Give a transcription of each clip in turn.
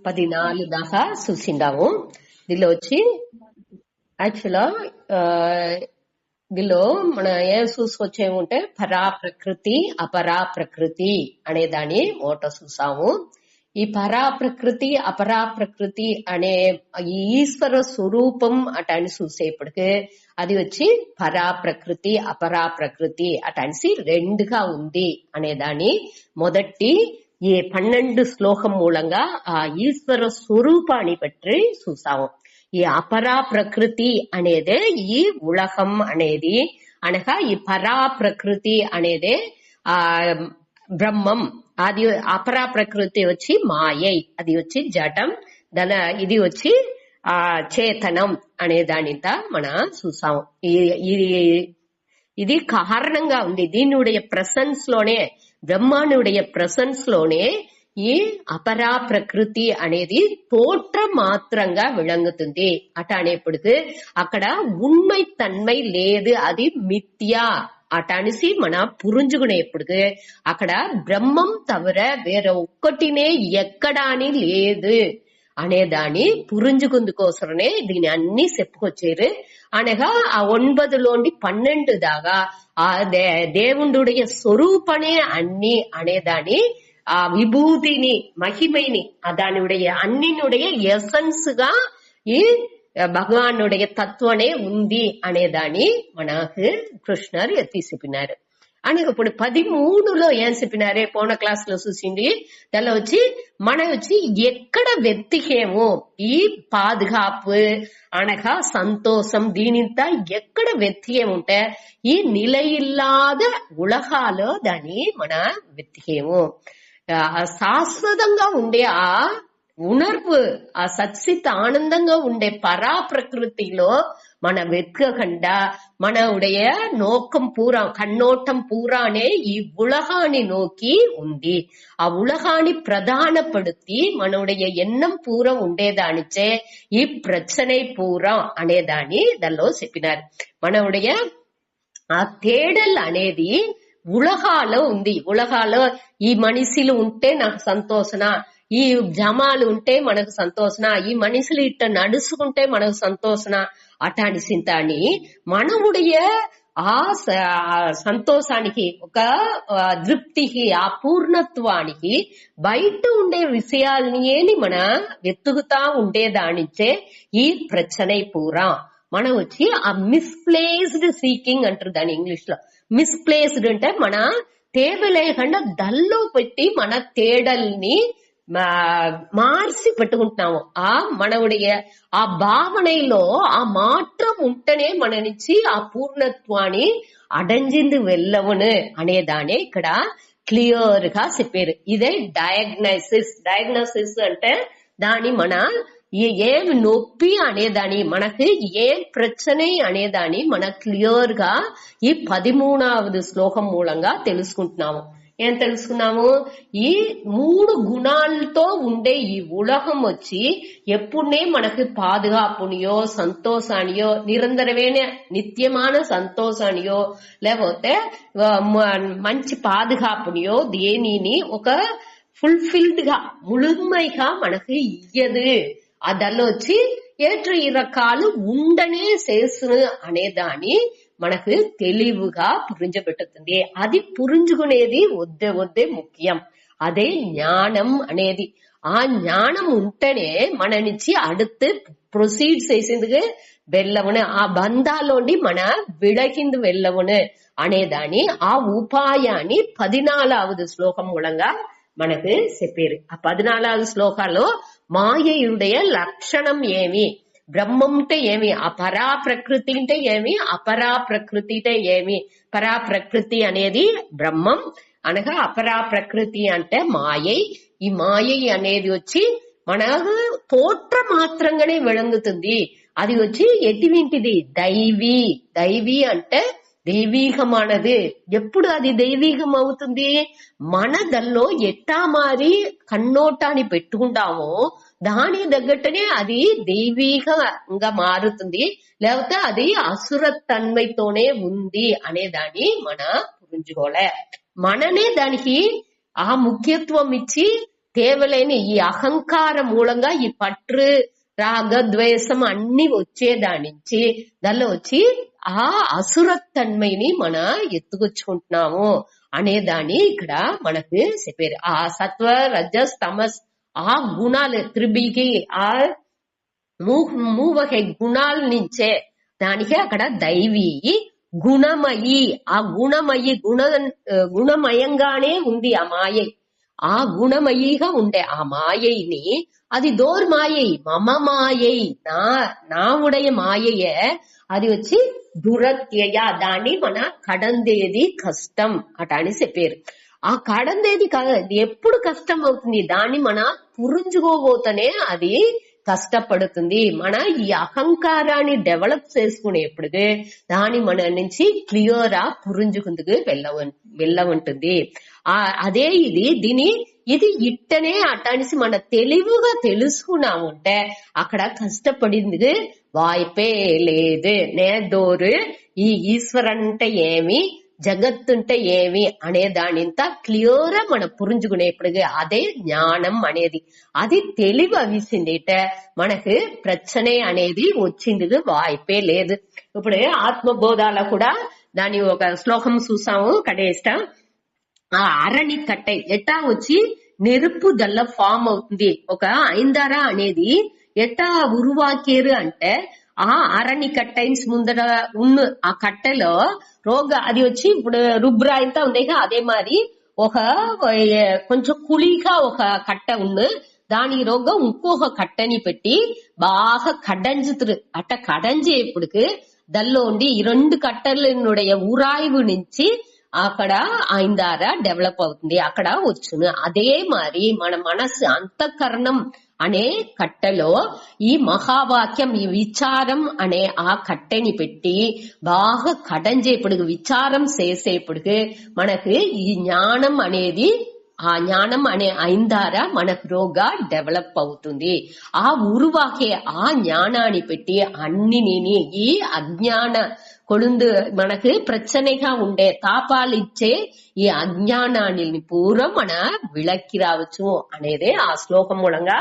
14 దాకా చూసిండాము. దీనిలో వచ్చి యాక్చువల్గా దీనిలో మన ఏం చూసుకొచ్చేముంటే పరా ప్రకృతి అపరా ప్రకృతి అనే దాన్ని ఓట చూసాము. ఈ పరా ప్రకృతి అపరా ప్రకృతి అనే ఈ ఈశ్వర స్వరూపం అటని చూసేప్పటికి అది వచ్చి పరా ప్రకృతి అపరా ప్రకృతి అటనిసి రెండుగా ఉంది అనేదాన్ని మొదటి ఈ 12 శ్లోకం మూలంగా ఆ ఈశ్వర స్వరూపాన్ని బట్టి చూసాము. ఈ అపరా ప్రకృతి అనేదే ఈ ఉలహం అనేది, అనగా ఈ పరా ప్రకృతి అనేదే ఆ బ్రహ్మం. అది అపరా ప్రకృతి వచ్చి మాయై, అది వచ్చి జటం, ఇది వచ్చి ఆ చేతనం అనే దానితో మన చూసాము. ఇది కారణంగా ఉంది. దీనిuடைய ప్రెసెన్స్ లోనే, బ్రహ్మానుடைய ప్రెసెన్స్ లోనే ఈ అపరా ప్రకృతి అనేది తోற்ற మాత్రంగా విளங்குతుంది. అట అనేప్పటికి అక్కడ ఉண்மை తన్మై లేదు, అది మిథ్యా అట అనిసి మన పురుంజుకునేప్పటికి అక్కడ బ్రహ్మం తవిర వేరే ఒక్కటినే ఎక్కడా అని లేదు అనేదాన్ని పురుంజుకుందుకోసరనే దీని అన్ని చెప్పుకొచ్చారు. అనగా ఆ 9లోండి 12 దాకా ఆ దేవుడుடைய స్వరూపనే అన్ని అనేదాన్ని, ఆ విభూతిని మహిమైని దానిuடைய అన్నినుடைய ఎసెన్స్ గా ఈ భగవానుடைய తత్వనే ఉంది అనేదాన్ని మనకు కృష్ణర్ ఎత్తి చెప్పినారు. అని ఇప్పుడు 13లో ఏం చెప్పినారే పోన క్లాస్ లో చూసింది దానిలో వచ్చి మన వచ్చి ఎక్కడ వెతికేమో ఈ పాదుగాపు అనగా సంతోషం దీనింత ఎక్కడ వెతికేముంటే ఈ నిలయిల్లాద ఉలహాలో దాన్ని మన వెతికేము. శాశ్వతంగా ఉండే ఆ ఉణర్వు, ఆ సత్సిత్ ఆనందంగా ఉండే పరా ప్రకృతిలో మన వెతకకుండా మనவுடைய நோக்கம் பூரா கண்ணோட்டம் பூரானே இவ்வுலகானி நோக்கி ఉంది. ఆ ఉలహాని ప్రధానపడుతి మనவுடைய ఎన్నం పూరా ఉండేదానిచే ఈ ప్రచனை పూరా అనేదాన్ని దానిలో చెప్పినారు. మనவுடைய ఆ తేడల్ అనేది ఉలహాలో ఉంది. ఉలహాలో ఈ మనిషిలు ఉంటే నాకు సంతోషన, ఈ జమాలు ఉంటే మనకు సంతోషన, ఈ మనిషిలు ఇట్ట నడుచుకుంటే మనకు సంతోషన అటాని సింతాని మనవుடைய ఆ సంతోషానికి, ఒక తృప్తికి, ఆ పూర్ణత్వానికి బయట ఉండే విషయాలని మన వెతుకుతా ఉండేదానిచే ఈ ప్రచனை పూరా మనం వచ్చి ఆ మిస్ప్లేస్డ్ సీకింగ్ అంటారు దాని ఇంగ్లీష్ లో. మిస్ప్లేస్డ్ అంటే మన తేవలేకుండా దల్లో పెట్టి మన తేడల్ని మార్చి పెట్టుకుంటున్నాము. ఆ మనవుடைய ఆ భావనలో ఆ మాత్రం ఉంటేనే మన నుంచి ఆ పూర్ణత్వాన్ని అడంజింది వెళ్ళవును అనేదానే ఇక్కడ క్లియర్ గా చెప్పారు. ఇదే డయాగ్నోసిస్. డయాగ్నోసిస్ అంటే దాని మన ఏం నొప్పి అనేదాని, మనకి ఏం ప్రచனை అనేదాని మన క్లియర్ గా ఈ 13వ శ్లోకం మూలంగా తెలుసుకుంటున్నాము. ఏం తెలుసుకున్నాము? ఈ 3 గుణాలతో ఉండే ఈ ఉలహం వచ్చి ఎప్పుడే మనకి పాదుగాపునియో సంతోషానియో నిరంతరమైన నిత్యமான సంతోషానియో లేకపోతే మంచి పాదుగాపునియో దేనిని ఒక ఫుల్ఫిల్డ్ గా ముழுமைగా మనకి ఇయ్యదు. దానిలో వచ్చి ఏற்ற ఇరకాలు ఉండనే చేస్తును అనేదాన్ని మనకు తెలివిగా పురించబెట్టుతుంది. అది పురించుకునేది వద్దే ముఖ్యం. అదే జ్ఞానం అనేది. ఆ జ్ఞానం ఉంటేనే మన నుంచి அடுத்து ప్రొసీడ్ చేసేందుకు వెళ్ళవును, ఆ బంధాలోండి మన విడకింది వెళ్ళవును అనేదాన్ని ఆ ఉపాయాన్ని 14వ శ్లోకం మూలంగా మనకు చెప్పారు. ఆ 14వ శ్లోకాల్లో మాయయుடைய లక్షణం ఏమి, బ్రహ్మం అంటే ఏమి, ఆ పరా ప్రకృతి అంటే ఏమి, అపరా ప్రకృతి అంటే ఏమి. పరా ప్రకృతి అనేది బ్రహ్మం అనగా అపరా ప్రకృతి అంటే మాయై. ఈ మాయై అనేది వచ్చి మన తోట్ర మాత్రంగానే విళంగుతుంది. అది వచ్చి ఎటువంటిది? దైవీ. దైవీ అంటే దైవీకమానది. ఎప్పుడు అది దైవీకం అవుతుంది? మన దల్లో ఎట్టా మారి కన్నోటాన్ని పెట్టుకుంటామో దాని తగ్గట్టునే అది దైవీకంగా మారుతుంది, లేకపోతే అది అసుర తన్మైతోనే ఉంది అనేదాన్ని మన పురించుకోలే. మననే దానికి ఆ ముఖ్యత్వం ఇచ్చి కేవలేని ఈ అహంకారం మూలంగా ఈ పట్టు రాగ ద్వేషం అన్ని వచ్చేదానించి దానిలో వచ్చి ఆ అసురతన్మైని మన ఎత్తుకొచ్చుకుంటున్నాము అనేదాన్ని ఇక్కడ మనకు చెప్పారు. ఆ సత్వ రజస్ తమస్ ఆ గుణాలు త్రిబికి ఆ మూవహై గుణాల నుంచే దానికి అక్కడ దైవీ గుణమయి ఆ గుణమయంగానే ఉంది ఆ మాయ. ఆ గుణమయిగా ఉండే ఆ మాయని అది దోర్ మాయై మమ మాయై నా ఉடைய మాయయే అది వచ్చి దురత్యయ దాన్ని మన కడందేది కష్టం అటని చెప్పారు. ఆ కడందేది ఎప్పుడు కష్టం అవుతుంది దాన్ని మన పురించుకోబోతనే అది కష్టపడుతుంది. మన ఈ అహంకారాన్ని డెవలప్ చేసుకునేప్పుడు దాని మన నుంచి క్లియర్ గా పురించుకుందుకు వెళ్ళవుంటుంది. అదే ఇది ఇట్టనే అటానిసి మన తెలివిగా తెలుసుకున్నాముంటే అక్కడ కష్టపడింది వాయిపే లేదు. నేదోరు ఈ ఈశ్వరంటే ఏమి జగత్తుంటే ఏమి అనే దానింత క్లియర్ మన పురించుకునేప్పుడు అదే జ్ఞానం అనేది అది తెలివి అవిసిందిట మనకు ప్రச்சனை అనేది వచ్చింది వాయిపే లేదు. ఇప్పుడు ఆత్మబోధాల కూడా దాని ఒక శ్లోకం చూసాము కడేస్ట. ఆ అరణి కట్టై ఎట్టా వచ్చి నెరుపు దల్ల ఫామ్ అవుతుంది. ఒక ఐందారా అనేది ఎట్టా ఉరువాకేరు అంటే ఆ అరణి కట్టైన్స్ ముందర ఉన్న ఆ కట్టెలో రోగ అది వచ్చి ఇప్పుడు రుబ్రాయితా ఉంది. అదే మరి ఒక కొంచెం కుళిగా ఒక కట్ట ఉంది. దాని రోగ ఇంకొక కట్టని పెట్టి బాగా కడంజుతురు. అట్ట కడంజేపుడుకు దల్లో ఉండి ఈ రెండు కట్టెలనుடைய ఉరాయివు నుంచి అక్కడ ఐందార డెవలప్ అవుతుంది. అక్కడ వచ్చును. అదే మరి మన మనసు అంతఃకరణం అనే కట్టెలో ఈ మహావాక్యం ఈ విచారం అనే ఆ కట్టెని పెట్టి బాగా కడంజేపుడు విచారం చేసేపుడు మనకు ఈ జ్ఞానం అనేది ఆ జ్ఞానం అనే ఐందార మనకు రోగా డెవలప్ అవుతుంది. ఆ ఉరువాకే ఆ జ్ఞానాన్ని పెట్టి అన్నిని ఈ అజ్ఞాన కొడుందు మనకు ప్రచనగా ఉండే తాపాలు ఇచ్చే ఈ అజ్ఞానాన్ని పూర్వం మన విళక్కి రావచ్చు అనేదే ఆ శ్లోకం మూలంగా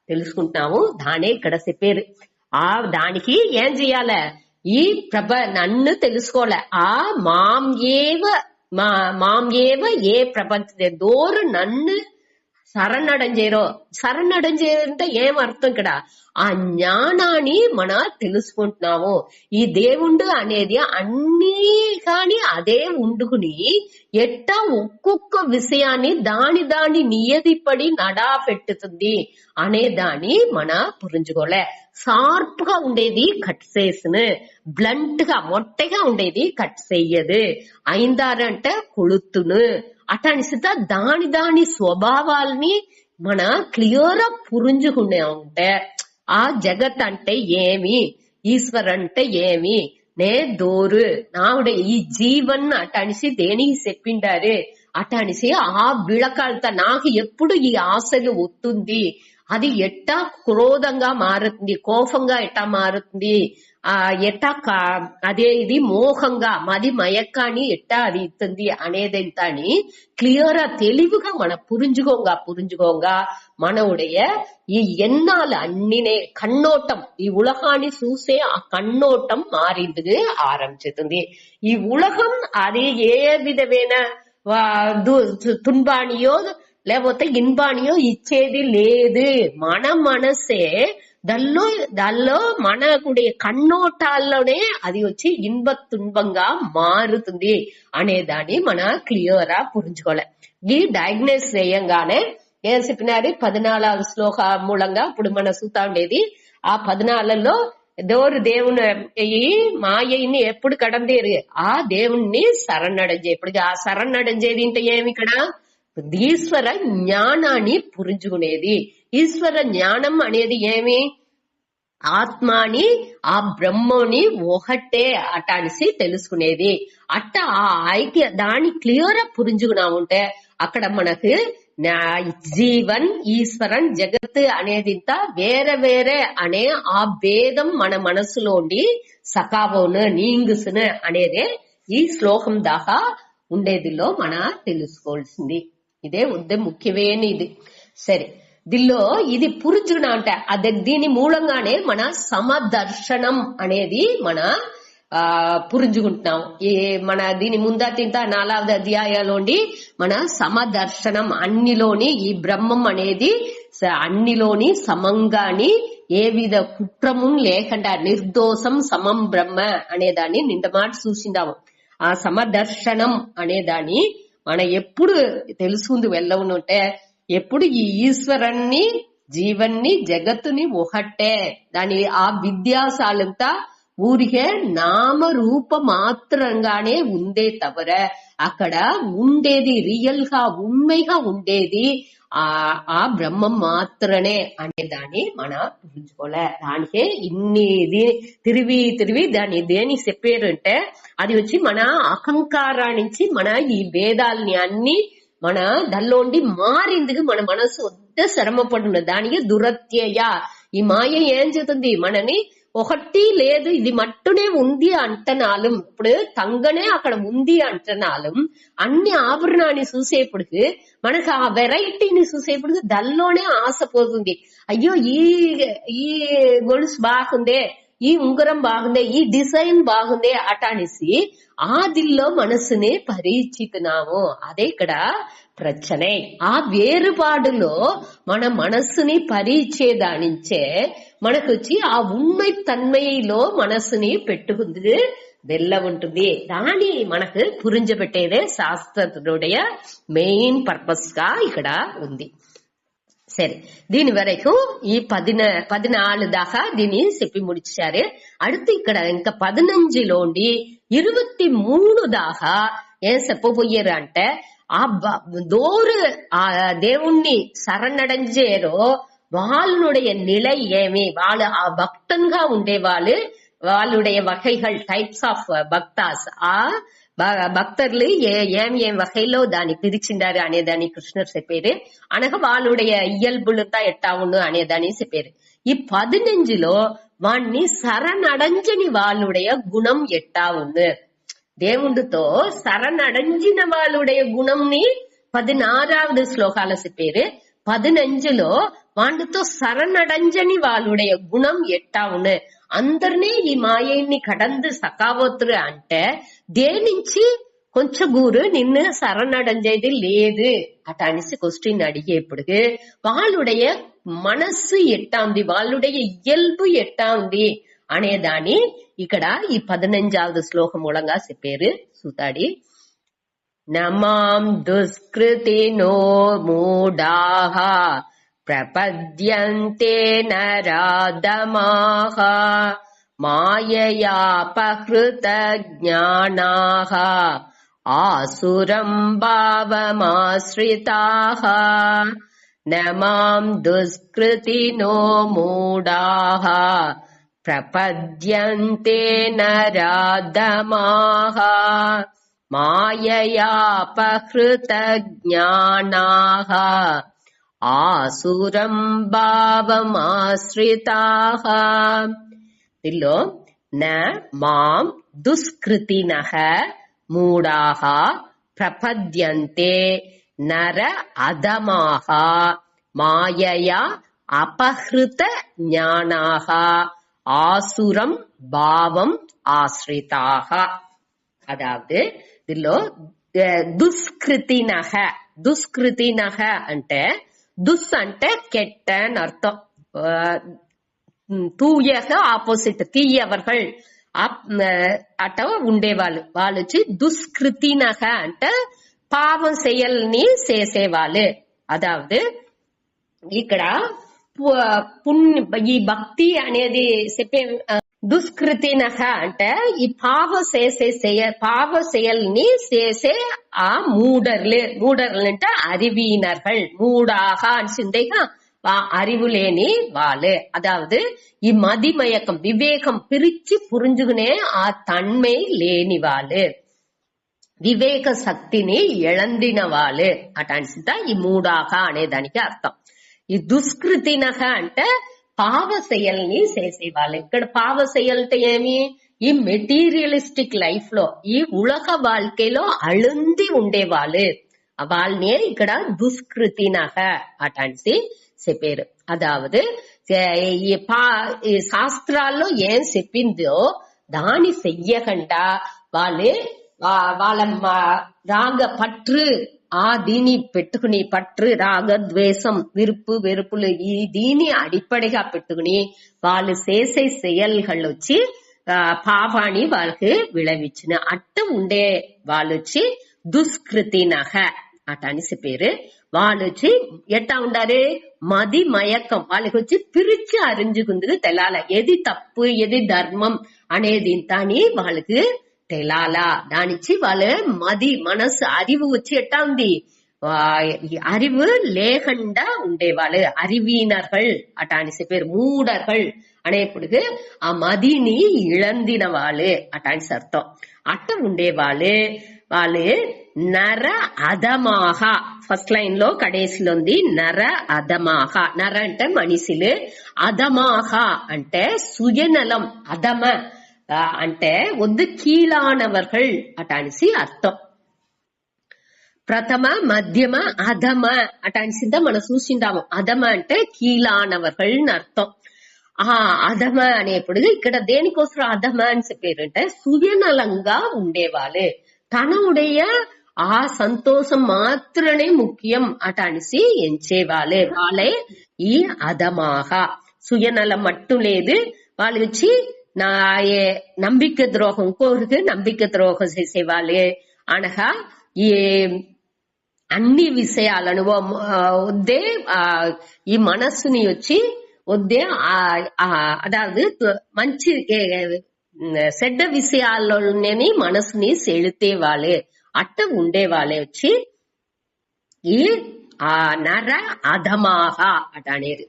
తెలుసుకుంటున్నాము. దానే ఇక్కడ చెప్పారు. ఆ దానికి ఏం చెయ్యాల ఈ నన్ను తెలుసుకోలే ఆ మాం ఏవ ఏ ప్రపంచ దోరు నన్ను శరణడంజేరంటే ఏం అర్థం ఇక్కడ ఆ జ్ఞానాన్ని మన తెలుసుకుంటున్నాము. ఈ దేవుడు అనేది అన్ని కాని అదే ఉండుకుని ఎట్టా ఒక్కొక్క విషయాన్ని దాని నియతిపడి నడా పెట్టుతుంది అనే దాన్ని మన పురించుకోలే. షార్ప్ గా ఉండేది కట్ చేసిన బ్లంట్ గా మొట్టగా ఉండేది కట్ చెయ్యదు. ఐందారంటే కొడుతును అటనిసిత దాని స్వభావాల్ని మన క్లియర్ పురించుకునే ఉంటే ఆ జగత్ అంటే ఏమి ఈశ్వర్ అంటే ఏమి నే దోరు నావుడ ఈ జీవన్ అటనిసి దేనికి చెప్పిండారు అటనిసి ఆ విళకాలతో నాకు ఎప్పుడు ఈ ఆశలు వస్తుంది అది ఎట్టా క్రోధంగా మారుతుంది కోపంగా ఎట్టా మారుతుంది ఎట్టా అదే ఇది మోహంగా మది మయక్కాని ఎట్టా అది ఇస్తుంది అనేదంత అని క్లియర్ తెలివిగా మన పురించుకోంగా మనవుடைய ఈ ఎన్నాళ్ళు అన్నినే కన్నోటం ఈ ఉలగాన్ని చూసే ఆ కన్నోటం మారింది ఆరంభిస్తుంది. ఈ ఉలగం అది ఏ విధమైన తున్బానియో లేకపోతే ఇన్బానియో ఇచ్చేది లేదు. మన మనసే దానిలో మనకుడే కన్నోటాల్లోనే అది వచ్చి ఇన్బ తున్బంగా మారుతుంది అనేదాన్ని మన క్లియర్ గా పురించుకోవాలి. ఈ డయాగ్నోస్ చేయంగానే ఏం చెప్పినారు 14వ శ్లోక మూలంగా ఇప్పుడు మన చూస్తా ఉండేది ఆ 14లో దేవుని ఈ మాయని ఎప్పుడు కడందేరు ఆ దేవుణ్ణి శరణడంజే. ఇప్పుడు ఆ శరణడంజేది అంటే ఏమి ఇక్కడ ఈశ్వర జ్ఞానాన్ని పురించుకునేది. ఈశ్వర జ్ఞానం అనేది ఏమి ఆత్మాని ఆ బ్రహ్మని ఒకటే అటానిసి తెలుసుకునేది. అట్ట ఆ ఐక్య దాన్ని క్లియర్ గా పురించుకున్నాముంటే అక్కడ మనకు జీవన్ ఈశ్వరన్ జగత్ అనేది ఇంత వేరే వేరే అనే ఆ భేదం మన మనసులోండి సకాబోను నీంగుసును అనేదే ఈ శ్లోకం దాకా ఉండేదిలో మన తెలుసుకోవాల్సింది. ఇదే ముఖ్యమైన ఇది. సరే, దీనిలో ఇది పురుజున అంటే అదే దీని మూలంగానే మన సమదర్శనం అనేది మన పురుంజుకుంటున్నాం. ఈ మన దీని ముందా తింటా 4వ అధ్యాయంలోని మన సమదర్శనం అన్నిలోని ఈ బ్రహ్మం అనేది అన్నిలోని సమంగాని ఏ విధ కుట్రము లేకుండా నిర్దోషం సమం బ్రహ్మ అనేదాన్ని నిండమాట చూసిందాము. ఆ సమదర్శనం అనేదాన్ని మన ఎప్పుడు తెలుసుకుంది వెళ్ళవునుంటే ఎప్పుడు ఈ ఈశ్వరాన్ని జీవన్ని జగత్తుని ఒకటే దాని ఆ విద్యాసాలంతా ఊరికే నామరూప మాత్రంగానే ఉందే తవర అక్కడ ఉండేది రియల్ గా ఉண்மைగా ఉండేది ఆ బ్రహ్మం మాత్రమే అనేదాన్ని మన పురుంచుకోలే. దానికే ఇన్ని తిరివి దాన్ని దేని చెప్పారు అంటే అది వచ్చి మన అహంకారానికి మన ఈ భేదాలని అన్ని మన దానిలోండి మారిందుకు మన మనసు వద్ద శ్రమపడున్న దానికి దురత్యయ. ఈ మాయ ఏం చేస్తుంది మనని ఒకటి లేదు ఇది మట్టునే ఉంది అంటనాలం. ఇప్పుడు తంగనే అక్కడ ఉంది అంటనాలం అన్ని ఆభరణాన్ని చూసేప్పటికి మనకు ఆ వెరైటీని చూసేప్పటికి దానిలోనే ఆశ పోతుంది. అయ్యో ఈ గొలుసు బాగుందే, ఈ ఉంగరం బాగుందే, ఈ డిజైన్ బాగుందే అటానేసి ఆ దిల్లో మనసుని పరిచితున్నాము. అదే ఇక్కడ ప్రచనే. ఆ వేరుపాడులో మన మనస్సుని పరిచేదానించే మనకు వచ్చి ఆ ఉண்மை తన్మయిలో మనస్సుని పెట్టుకుంది వెళ్ళ ఉంటుంది. దాని మనకు పురించబెట్టేదే శాస్త్రుடைய మెయిన్ పర్పస్ గా ఇక్కడ ఉంది. సరే, దీని వరకు ఈ 14 దాకా దీన్ని చెప్పి ముడిచారు. అడుతు ఇక్కడ ఇంకా 15లోండి 23 దాకా ఏం చెప్పబోయారు అంటే ఆ దోరు ఆ దేవుణ్ణి శరణడంజేరో వాళ్ళుடைய నిலை ఏమి, వాళ్ళు ఆ భక్తంగా ఉండేవాళ్ళు వాళ్ళుடைய వகைகள் டைப்ஸ் ஆஃப் பக்தாஸ் ఆ భక్తర్లు ఏం వகைలో దాన్ని పిలిచిండారు అనేదాన్ని కృష్ణుడు చెప్పారు. అనగా వాళ్ళుடைய ఇయల్బులంతా ఎట్టా ఉండు అనేదాన్ని చెప్పారు. ఈ 15లో వాణ్ణి శరణడంజని వాళ్ళుடைய గుణం ఎట్టా ఉంది, దేవుడితో శరణడంజిన వాళ్ళుடைய గుణంని 16వ శ్లోకాల చెప్పారు. 15లో వాళ్ళతో శరణడంజని వాళ్ళుடைய గుణం ఎట్టా ఉంది. అందరినీ ఈ మాయని కడందు సకావతురు అంటే దేనించి కొంచెం గూరు నిన్ను శరణడంజేది లేదు అటానిసి క్వశ్చన్ అడిగేప్పుడు వాళ్ళుடைய మనస్సు ఎట్టా ఉంది, వాళ్ళుடைய ఇయల్బు ఎట్టా ఉంది అనేదాన్ని ఇక్కడ ఈ 15వ శ్లోకం మూలంగా చెప్పారు. సూతాడి నమాం దుష్కృతినో మూఢాః ప్రపద్యంతే నరాధమాః మాయయాపహృత జ్ఞానాః ఆసురం భావమాశ్రితాః. నమాం దుష్కృతినో మూఢాః ప్రపద్యంతే నరాధమాః మాయయాపహృత జ్ఞానాః ఆసురం భావమాశ్రితాః. దీనిలో న మాం దుష్కృతినః మూఢాః ప్రపద్యంతే నర అధమాః మాయయా అపహృత జ్ఞానాః ஆசுரம் பாவம் ஆஸ்ரிதாக. அதாவது దీనిలో దుష్కృతినః అంటే దుస్ అంటే కెట్ట అని అర్థం. తూయగా ఆపోజిట్ తీయవర్గల్ అట ఉండేవాళ్ళు. వాళ్ళు వచ్చి దుష్కృతినః అంటే పాపం செயల్ని చేసేవాళ్ళు. అదావదు ఇక్కడ ఈ భక్తి అనేది చెప్పే దుష్కృతినః అంటే ఈ పాప செயల్ని చేసే ఆ మూడర్లు అంటే அறிவியினர்கள். மூடாக அன்சிந்தேகா அறிவு లేని వాళ్ళే. அதாவது ఈ మదిమయకం వివేకం పిరిచి పురుంజుకునే ఆ తన్మై లేని వాళ్ళు, వివేక శక్తిని ఎళందిన వాళ్ళు అటాన్సిత ఈ మూడాక అనేదానికి అర్థం. ఈ దుష్కృతినః అంటే పావ செயల్ని చేసేవాళ్ళు. ఇక్కడ పావ செயల్ అంటే ఏమి, ఈ మెటీరియలిస్టిక్ లైఫ్ లో ఈ ఉలక வாழ்க்கைలో అழுந்தி ఉండేవాళ్ళు. వాళ్ళనే ఇక్కడ దుష్కృతినహ అటాన్సి చెప్పారు. అదావదు ఈ శాస్త్రాల్లో ఏం చెప్పిందో దాని చెయ్యకుండా వాళ్ళ రాగ పట్టు దీని పెట్టుకుని పట్టు రాగ ద్వేషం విరుపు వెరుపులు దీని అడిపడిగా పెట్టుకుని వాళ్ళు చేసే செயல்கள் వచ్చి పాపాన్ని వాళ్ళకి విళవిచ్చిన అట్ట ఉండే వాళ్ళు వచ్చి దుష్కృతినహ అటానిసి పేరు. వాళ్ళు వచ్చి ఎట్టా ఉండారు, మది మయక్కం వాళ్ళకి వచ్చి పిరిచి అరించుకుందుకు తెలాల ఏది తప్పు ఏది ధర్మం అనేది తాని వాళ్ళకి తెలాలా. దానిచ్చి వాళ్ళ మది మనసు அறிவு వచ్చి ఎట్టా ఉంది, அறிவு లేకుండా ఉండేవాళ్ళు அறிவீனர்கள் అటానిసి పేరు. మూడர்கள் అనేప్పుడు ఆ మదిని ఇళందిన వాళ్ళు అటానిసి అర్థం. అట్ట ఉండేవాళ్ళు వాళ్ళు నర అధమాహ. ఫస్ట్ లైన్ లో కడేసిలో ఉంది నర అధమాహ. నర అంటే మనిషిలు, అధమాహ అంటే సుయనలం. అధమ అంటే ఒద్దు కీళానవర్கள் అటానిసి అర్థం. ప్రథమ మధ్యమ అధమ అటానిసిందా మనం చూసిండాము. అధమ అంటే కీళానవర్கள் అర్థం. అధమ అనేప్పుడు ఇక్కడ దేనికోసం అధమ అని చెప్పారంటే సుయనలంగా ఉండేవాళ్ళు, తనవుடைய సంతోషం మాత్రమే ముఖ్యం అటానిసి ఎంచేవాళ్ళే వాళ్ళే ఈ అధమాహ. సుయనలం మట్టు లేదు వాళ్ళు వచ్చి நம்பிக்கை துரோகம் ఇంకొకరికి నம்பிక ద్రోహం చేసేవాళ్ళు. అనగా ఈ అన్ని విషయాలను వద్దే ఈ మనస్సుని వచ్చి వద్దే అదావదు మంచి చెడ్డ విషయాల్లోనే మనసుని సెళితేవాళ్ళే అట్ట ఉండేవాళ్ళే వచ్చి ఈ నర అధమాహ అట అనేది.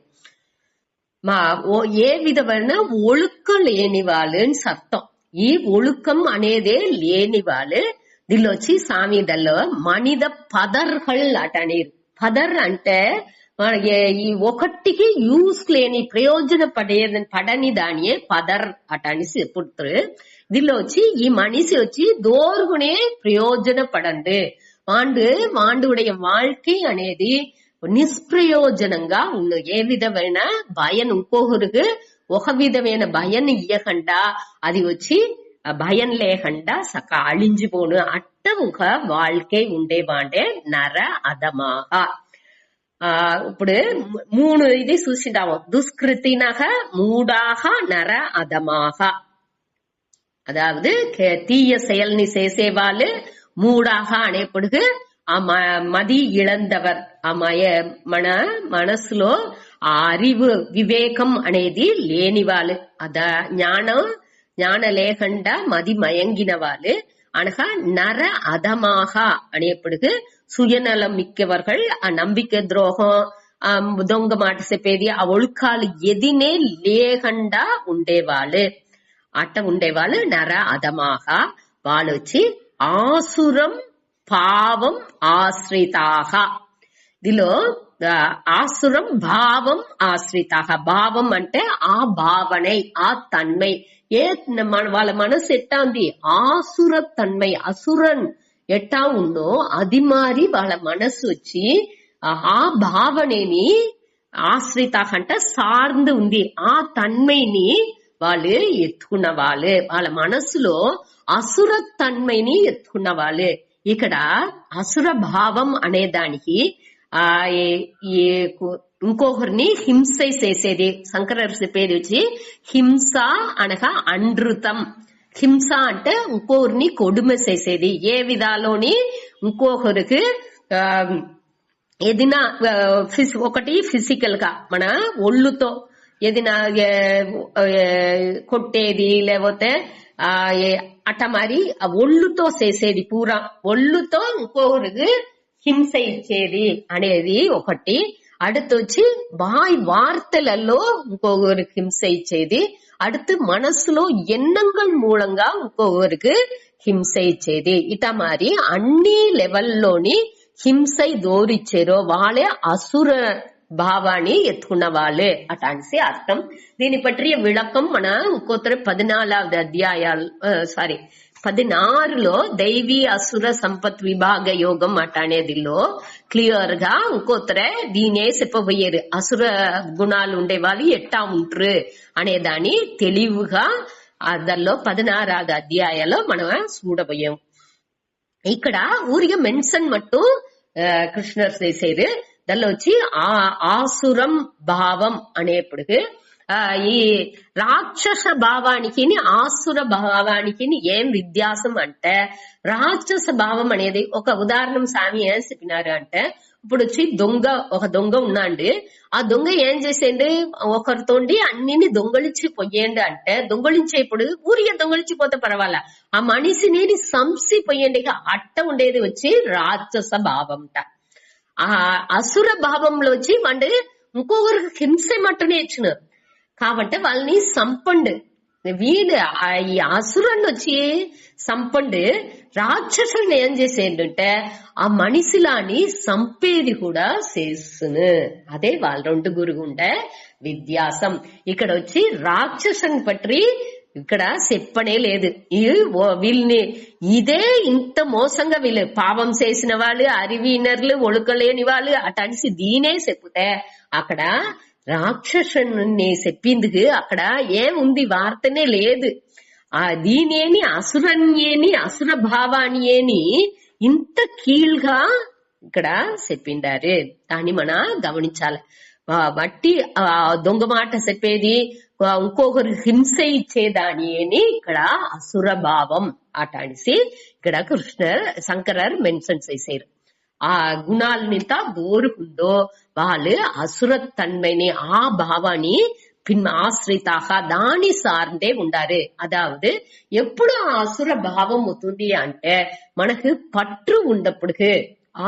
ఏ విధమైన ఒழுக்கம் లేని వాళ్ళు అని అర్థం. ఈ ఒழுக்கம் అనేదే లేని వాళ్ళు. దీనిలో వచ్చి సామీదల్లో మనిద పదర్హల్ అట అనేది. పదర్ అంటే ఈ ఒకటికి యూస్ లేని ప్రయోజన పడని దానియే పదర్ అట అనేసి పుడుతారు. దీనిలో వచ్చి ఈ మనిషి వచ్చి దోర్గునే ప్రయోజన పడండి వాండుடைய வாழ்க்கை అనేది నిష్ప్రయోజనంగా ఉంది. ఏ విధమైన భయం ఇంకొకరికి ఒక విధమైన భయం ఇయ్యకుండా అది వచ్చి భయం లేకుండా సక అழிஞ்சுపోను అట్ట ఒక வாழ்க்கை ఉండేవాండే నర అధమాహ. ఇప్పుడు మూడు ఇది చూసిండాము. దుష్కృతినహ మూడాహ నర అధమాహ. அதாவது தீய செயல்னி చేసేవాళ్ళు మూడాహ అనేప్పుడు మది ఇళందవర్. మన మనసులో அறிவு వివేకం అనేది లేని వాళ్ళు, జ్ఞాన లేకుండా మది మయంగిన వాళ్ళు. అనగా నర అధమాహ అనేప్పుడు సుయనలం మిక్కవర్கள் నம்பிక ద్రోహం దొంగ మాట చెప్పేది ఆ ఒழுக்காలు ఎదినే లేకుండా ఉండేవాళ్ళు. అట్ట ఉండేవాళ్ళు నర అధమాహ. వాళ్ళు వచ్చి ఆసురం భావం ఆశ్రితాహ. దీనిలో ఆసురం భావం ఆశ్రితాహ. భావం అంటే ఆ భావனை ఆ తన్మై. వాళ్ళ మనసు ఎట్టా ఉంది, ఆసుర తన్మై. అసురన్ ఎట్టా ఉందో అది మారి వాళ్ళ మనసు వచ్చి ఆ భావనని ఆశ్రితాహ అంటే సార్ந்து ఉంది. ఆ తన్మైని వాళ్ళు ఎత్తుకున్న వాళ్ళే. వాళ్ళ మనసులో అసుర తన్మైని ఎత్తుకున్న వాళ్ళే. ఇక్కడ అసుర భావం అనే దానికి ఇంకొకరిని హింస చేసేది. శంకరర్ చెప్పేది వచ్చి హింస అనగా అనృతం. హింస అంటే ఇంకొకరిని కొడుమ చేసేది. ఏ విధాలోని ఇంకొకరికి ఏదైనా ఒకటి ఫిజికల్ గా మన ఒళ్ళుతో ఏదైనా కొట్టేది లేకపోతే అట్ట మరి ఒళ్ళుతో చేసేది. పూరా ఒళ్ళుతో ఇంకొకరికి హింస ఇచ్చేది అనేది ఒకటి. அடுத்து వచ్చి వార్తలలో ఇంకొకరికి హింస ఇచ్చేది. அடுத்து మనసులో ఎన్నంగల్ మూలంగా ఇంకొకరికి హింస ఇచ్చేది. ఇట మరి అన్ని లెవెల్లోని హింస దోరిచ్చారో వాళ్ళే అసుర భావాన్ని ఎత్తుకున్న వాళ్ళే అటాన్సి అర్థం. దీని పற்றிய విளக்கம் మన ఇంకొకరి 14வது అధ్యాయాలు 16లో దైవీ అసుర సంపత్ విభాగ యోగం అట అనేదిలో క్లియర్ గా ఇంకోతరే దీనే చెప్పబోయేరు. అసుర గుణాలు ఉండే వాళ్ళు ఎట్టా ఉంటారు అనే దాని తెలివిగా దానిలో 16వ అధ్యాయంలో మనం చూడబోయాం. ఇక్కడ ఊరిగా మెన్షన్ మట్టు కృష్ణర్ చేసేది దానిలో వచ్చి ఆసురం భావం అనేప్పటికి ఈ రాక్షస భావానికి ఆసుర భావానికి ఏం వ్యత్యాసం అంటే, రాక్షస భావం అనేది ఒక ఉదాహరణ స్వామి ఏం చెప్పినారు అంటే, ఇప్పుడు వచ్చి ఒక దొంగ ఉన్నాండి, ఆ దొంగ ఏం చేసేయండి ఒకరితోండి అన్నిని దొంగలించి పోయేయండి అంటే, దొంగలించేప్పుడు ఊరిగా దొంగలించిపోతే పర్వాలా, ఆ మనిషిని సంసి పోయండి అట్ట ఉండేది వచ్చి రాక్షస భావంట. ఆ అసుర భావంలో వచ్చి అంటే ఇంకొకరికి హింస మట్టునే ఇచ్చినారు కాబట్టి వాళ్ళని సంపండు. వీడు ఈ అసురుని వచ్చి సంపండు, రాక్షసుని ఏం చేసేంటే ఆ మనిషిలాని సంపేది కూడా చేస్తును. అదే వాళ్ళ రెండు గురుగుండే వ్యత్యాసం. ఇక్కడ వచ్చి రాక్షసుని పట్టి ఇక్కడ చెప్పనే లేదు. వీళ్ళని ఇదే ఇంత మోసంగా వీళ్ళు పాపం చేసిన వాళ్ళు, అరివినర్లు, ఒழுకలేని వాళ్ళు అటనిసి దీనే చెప్తే అక్కడ రాక్షసుని చెప్పిందుకు అక్కడ ఏముంది వార్తనే లేదు. దీనేని అసురన్యేని అసుర భావానియేని ఇంత కీల్గా ఇక్కడ చెప్పిండారు. దాన్ని మన గమనించాలి. బట్టి దొంగ మాట చెప్పేది, ఇంకొకరు హింస ఇచ్చేదాని అని ఇక్కడ అసుర భావం అటనిసి ఇక్కడ శంకరర్ మెన్షన్ చేశారు. ఆ గుణాలనింత దూరుకుందో వాళ్ళు అసురத்தன்மைని ఆ భావాన్ని ఆశ్రితాக దాని సార్ందే ఉండారు. అదావదు ఎప్పుడు ఆ అసుర భావం అవుతుంది అంటే మనకు పట్టు ఉండప్పుడు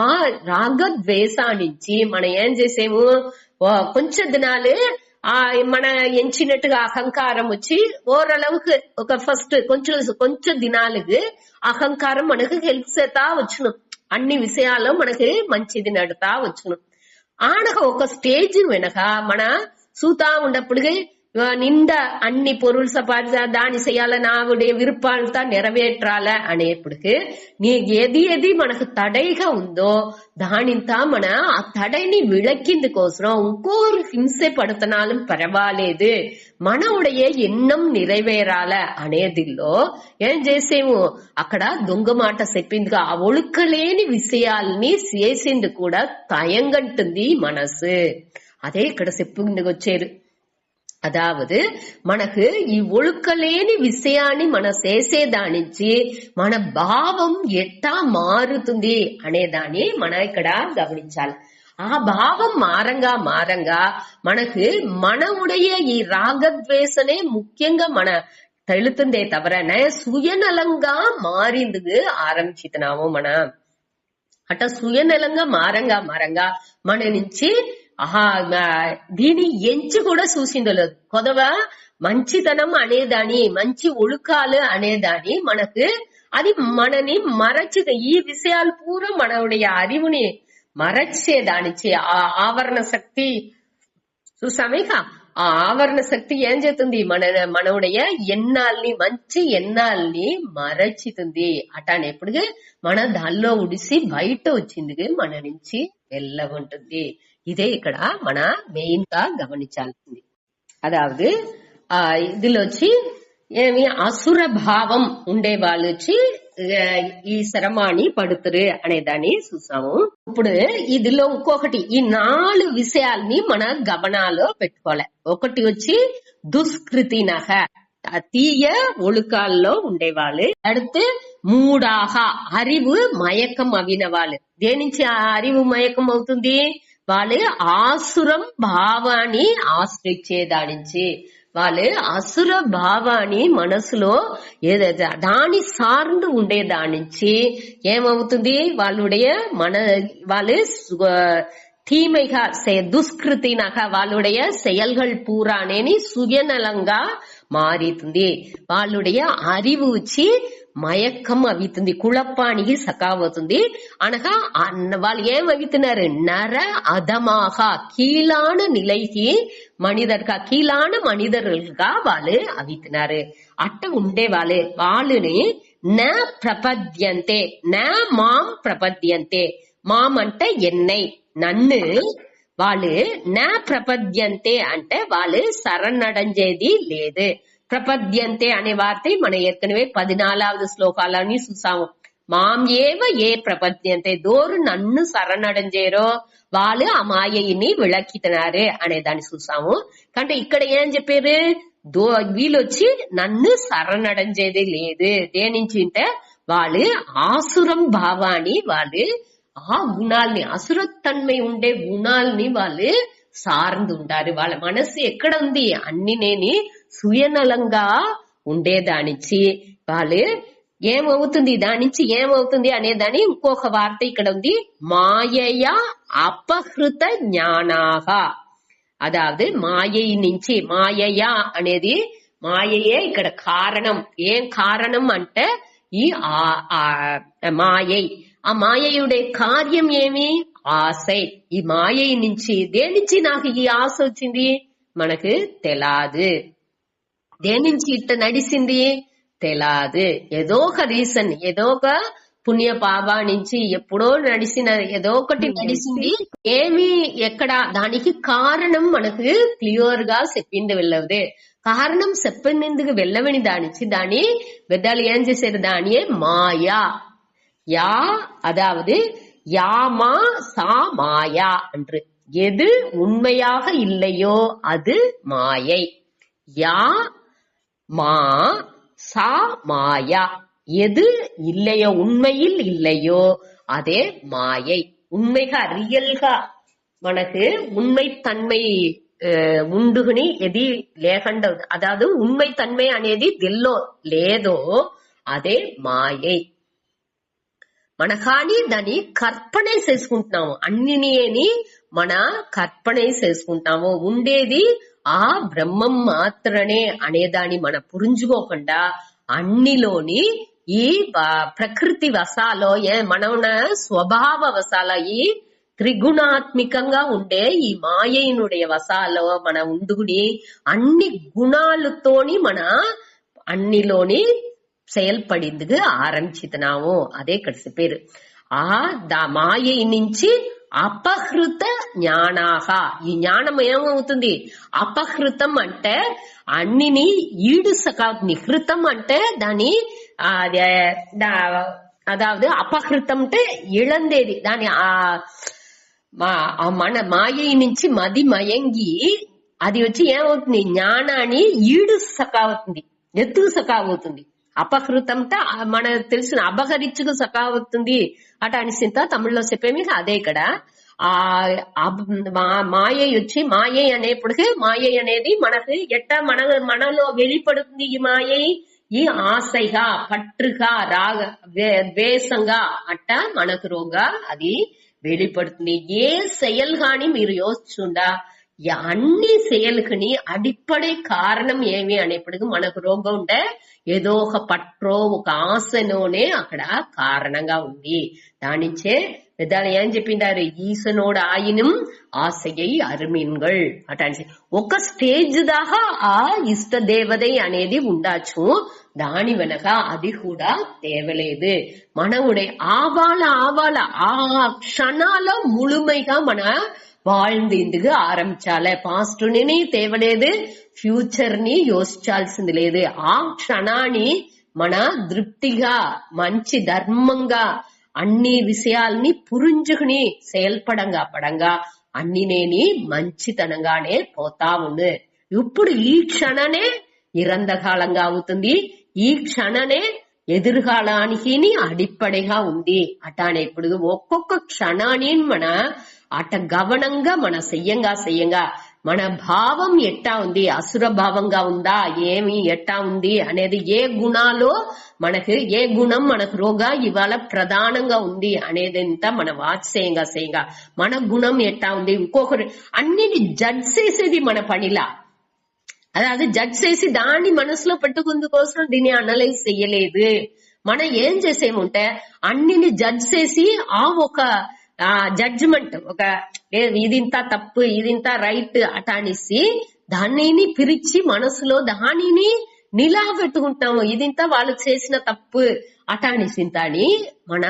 ఆ రాగద్వేషాన్నించి మనం ఏం చేసేము కొంచెం దినాలు మన ఎంచినట్టుగా అహంకారం వచ్చి ఓరளவுக்கு ఒక ఫస్ట్ కొంచెం దినాలకు అహంకారం మనకు హెల్ప్ చేతా వచ్చును, అన్ని విషయాల్లో మనకి మంచిది నడుతా వచ్చును. ఆనక ఒక స్టేజ్ వెనక మన చూతా ఉండప్పుడు నిండా అన్ని పొరులు సపాద దాని చేయాలని ఆవిడ విరుపాలతో నెరవేర్చాల అనేప్పటికి నీకు ఏది మనకు తడైగా ఉందో దానింత మన ఆ తడైని విளக்கிంది కోసం ఇంకోరు హింసే పడుతున్నాலும் పర్వాలేదు, మన ఉடைய ఎన్నం నిరవేరాల అనేదిలో ఏం చేసేము అక్కడ దొంగ మాట చెప్పిందిగా ఆ ఒழுకలేని విషయాల్ని చేసింది కూడా తయంగంటుంది మనసు. అదే ఇక్కడ చెప్పుకుందుకు వచ్చారు. అదావదు మనకు ఈ ఒழுకలేని విషయాన్ని మన చేసేదానించి మన భావం ఎట్టా మారుతుంది అనేదాన్ని మన ఇక్కడ గమనించాలి. ఆ భావం మారంగా మనకు మన ఉடைய ఈ రాగద్వేషనే ముఖ్యంగా మన తెలుతుందే తవరన సుయనలంగా మారిందుకు ఆరంభించినాము. మన అట సుయనలంగా మారంగా మన నుంచి దీని ఎంచి కూడా చూసిండలేదు. కొదవ మంచితనం అనేదాని, మంచి ఒழுకాలు అనేదాని మనకు అది మనని మరచి ఈ విషయాలు పూరా మనవుடைய அறிவுని మరచేదానిచ్చి ఆ ఆవరణ శక్తి చూసామేక ఆ ఆవరణ శక్తి ఏం చేస్తుంది మనవుடைய ఎన్నాల్ని మంచి ఎన్నాల్ని మరచితుంది. అటానేప్పుడు మన దానిలో ఉడిసి బయట వచ్చింది మన నుంచి వెళ్ళగుంటుంది. ఇదే ఇక్కడ మన మెయిన్ గా గమనించాల్సింది. అదావదు ఇదిలో వచ్చి ఏమి అసుర భావం ఉండే వాళ్ళు వచ్చి ఈ శ్రమాన్ని పడుతురు అనేదాన్ని చూసాము. ఇప్పుడు ఇదిలో ఇంకొకటి ఈ 4 విషయాల్ని మన గమనాలో పెట్టుకోవాలి. ఒకటి వచ్చి దుష్కృతినగ తీయ ఒழுకాల్లో ఉండేవాళ్ళు. அடுத்து మూడాహ அறிவு మయకం అవిన వాళ్ళు. దేనించి ఆ அறிவு మయకం అవుతుంది వాళ్ళు ఆసురం భావాన్ని ఆశ్రయించేదానించి వాళ్ళు అసుర భావాన్ని మనసులో ఏదైతే దాని సార్ந்து ఉండేదానించి ఏమవుతుంది వాళ్ళుடைய వాళ్ళు தீமைகா దుష్కృతినగ వాళ్ళుடைய செயல்கள் பூரானேని సుయనలంగా మారుతుంది. వాళ్ళుடைய அறிவு వచ్చి మయక్కం అవుతుంది, కుళప్పానికి సకావతుంది. అనగా వాళ్ళు ఏమవుతున్నారు నర అధమాக కీలాన నిలైకి మనిదర్గా కీలాన మనిదరుగా వాళ్ళు అవుతున్నారు. అట్ట ఉండే వాళ్ళని న ప్రపద్యంతే న మాం ప్రపద్యంతే. మాం అంటే ఎన్నై నన్ను వాళ్ళు న ప్రపద్యంతే అంటే వాళ్ళు శరణడంజేది లేదు. ప్రపద్యంతే అనే వార్త మనం ఏற்கனவே 14வது శ్లోకాలని చూసాము. మాం ఏవ ఏ ప్రపద్యంతే దోరు నన్ను శరణడంజేరో వాళ్ళు ఆ మాయని విళక్కితున్నారు అనే దాన్ని చూసాము. అంటే ఇక్కడ ఏం చెప్పారు, వీళ్ళొచ్చి నన్ను శరణడంజేది లేదు. దేనించి అంటే వాళ్ళు ఆసురం భావాన్ని వాళ్ళు ఆ గుణాల్ని అసురతన్మై ఉండే గుణాలని వాళ్ళు సార్ந்துంటారు. వాళ్ళ మనసు ఎక్కడ ఉంది అన్ని నేని సుయనలంగా ఉండేదానిచ్చి వాళ్ళు ఏమవుతుంది దాని నుంచి ఏమవుతుంది అనేదాని ఇంకొక వార్త ఇక్కడ ఉంది. మాయయ అపహృత జ్ఞానాహ. అదావదు మాయై నుంచి మాయయ అనేది మాయయే ఇక్కడ కారణం. ఏం కారణం అంటే ఈ మాయై. ఆ మాయయుడే కార్యం ఏమి ఆశై. ఈ మాయై నుంచి దేనించి నాకు ఈ ఆశ వచ్చింది మనకు తెలాదు. దేనించి ఇట్ట నడిచింది తెలాదు. ఏదో ఒక రీజన్ ఏదో ఒక పుణ్య పాపా నుంచి ఎప్పుడో నడిచిన ఏదో ఒకటి నడిచింది. ఏమి ఎక్కడ దానికి కారణం మనకు క్లియర్ గా చెప్పింది వెళ్ళవదే. కారణం చెప్పినందుకు వెళ్ళవని దానిచ్చి దాని పెద్దలు ఏం చేశారు దానియే మాయా. யா அதாவது யாமா சா மாயா என்று. எது உண்மையாக இல்லையோ அது மாயை. யா மா சா மாயா. எது இல்லையோ உண்மையில் இல்லையோ அதே மாயை. உண்மைగా రియల్గా మనకు ఉన్మై తన్మై ఉండుగుని ఎది లేకుండా అదాదు ఉన్మై తన్మై అనేది దిల్లో లేదో అదే మాయై. మన కానీ దాన్ని కర్పణ చేసుకుంటున్నాము. అన్నిని మన కర్పణ చేసుకుంటాము. ఉండేది ఆ బ్రహ్మం మాత్రమే అనేదాన్ని మన పురించుకోకుండా అన్నిలోని ఈ ప్రకృతి వశాలో మన స్వభావ వశాల ఈ త్రిగుణాత్మికంగా ఉండే ఈ మాయైనుடைய వశాలో మన ఉండుకుని అన్ని గుణాలతోని మన అన్నిలోని செயல்படிந்து ஆரம்பிச்சித்தனாவோ. அதே கடைசி பேரு మాయై నుంచి అపహృత జ్ఞానాహ. ఈ జ్ఞానం ఏమవుతుంది అపహృతం అంటే అన్నిని ఈడుసకావుతుంది. హృతం అంటే దాని అదావదు అపహృతం అంటే ఇళందేది దాని మన మాయై నుంచి మది మయంగి అది వచ్చి ఏమవుతుంది జ్ఞానాన్ని ఈడుసకావుతుంది, ఎత్తుకు సకావుతుంది. అపహృతం అంటే మన తెలిసిన అపహరించుకు సకావుతుంది అట అనిసింత తమిళ్లో చెప్పేమి అదే. ఇక్కడ మాయై వచ్చి మాయై అనేప్పటికీ మాయై అనేది మనకు ఎట్టా మనలో వెళ్ళిపడుతుంది. ఈ మాయై ఈ ఆశగా పట్టుగా రాగ ద్వేషంగా అట్ట మనకు రోగా అది வெளிப்படுతుంది. ఏ செயல் గాని మీరు యోచించుండా అన్ని செயல்கని అడిపడే కారణం ఏమి అనేప్పటికీ మనకు రోగం ఉంటే ఏదో ఒక పట్రో ఒక ఆశనోనే అక్కడ కారణంగా ఉంది. దానించే పెద్దలు ఏం చెప్పిండారు ఈశనోడు ఆయినం ఆశయై అరుమిన్గల్ అట. ఒక స్టేజ్ దాకా ఆ ఇష్ట దేవதை అనేది ఉండొచ్చు, దాని వెనక అది కూడా తేవలేదు. మనవుడే ఆవాల ఆ క్షణాల ముழுமைగా మన வாழ்ந்து ఆరంభించాలి. పాస్ట్ ని తేవలేదు, ఫ్యూచర్ ని యోచించాల్సింది లేదు. ఆ క్షణాన్ని మన తృప్తిగా మంచి ధర్మంగా అన్ని విషయాల్ని పురించుకుని செயல்பడంగా పడంగా అన్ని నేని మంచితనంగానే పోతా ఉంది. ఇప్పుడు ఈ క్షణనే ఇరంద కాలంగా అవుతుంది. ఈ క్షణనే ఎదురుకాలానికి అడిపడిగా ఉంది. అటానే ఇప్పుడు ఒక్కొక్క క్షణాన్ని మన అట గవనంగా మన చెయ్యంగా మన భావం ఎట్టా ఉంది, అసుర భావంగా ఉందా ఏమి ఎట్టా ఉంది అనేది, ఏ గుణాలో మనకు ఏ గుణం మనకు రోగా ఇవాళ ప్రధానంగా ఉంది అనేది అంతా మన వాచ్యంగా మన గుణం ఎట్టా ఉంది. ఇంకొకరు అన్నిని జడ్జ్ చేసేది మన పనిలా. అதாவது జడ్జ్ చేసి దాన్ని మనసులో పెట్టుకుందు కోసం దీన్ని అనలైజ్ చెయ్యలేదు. మనం ఏం చేసేముంటే అన్నిని జడ్జ్ చేసి ఆ ఒక జడ్జిమెంట్ ఒక ఇదింత తప్పు ఇదింత రైట్ అట అనేసి దానిని పిరిచి మనసులో దానిని నిలా పెట్టుకుంటాము, ఇదింత వాళ్ళు చేసిన తప్పు అటానిసింత అని మన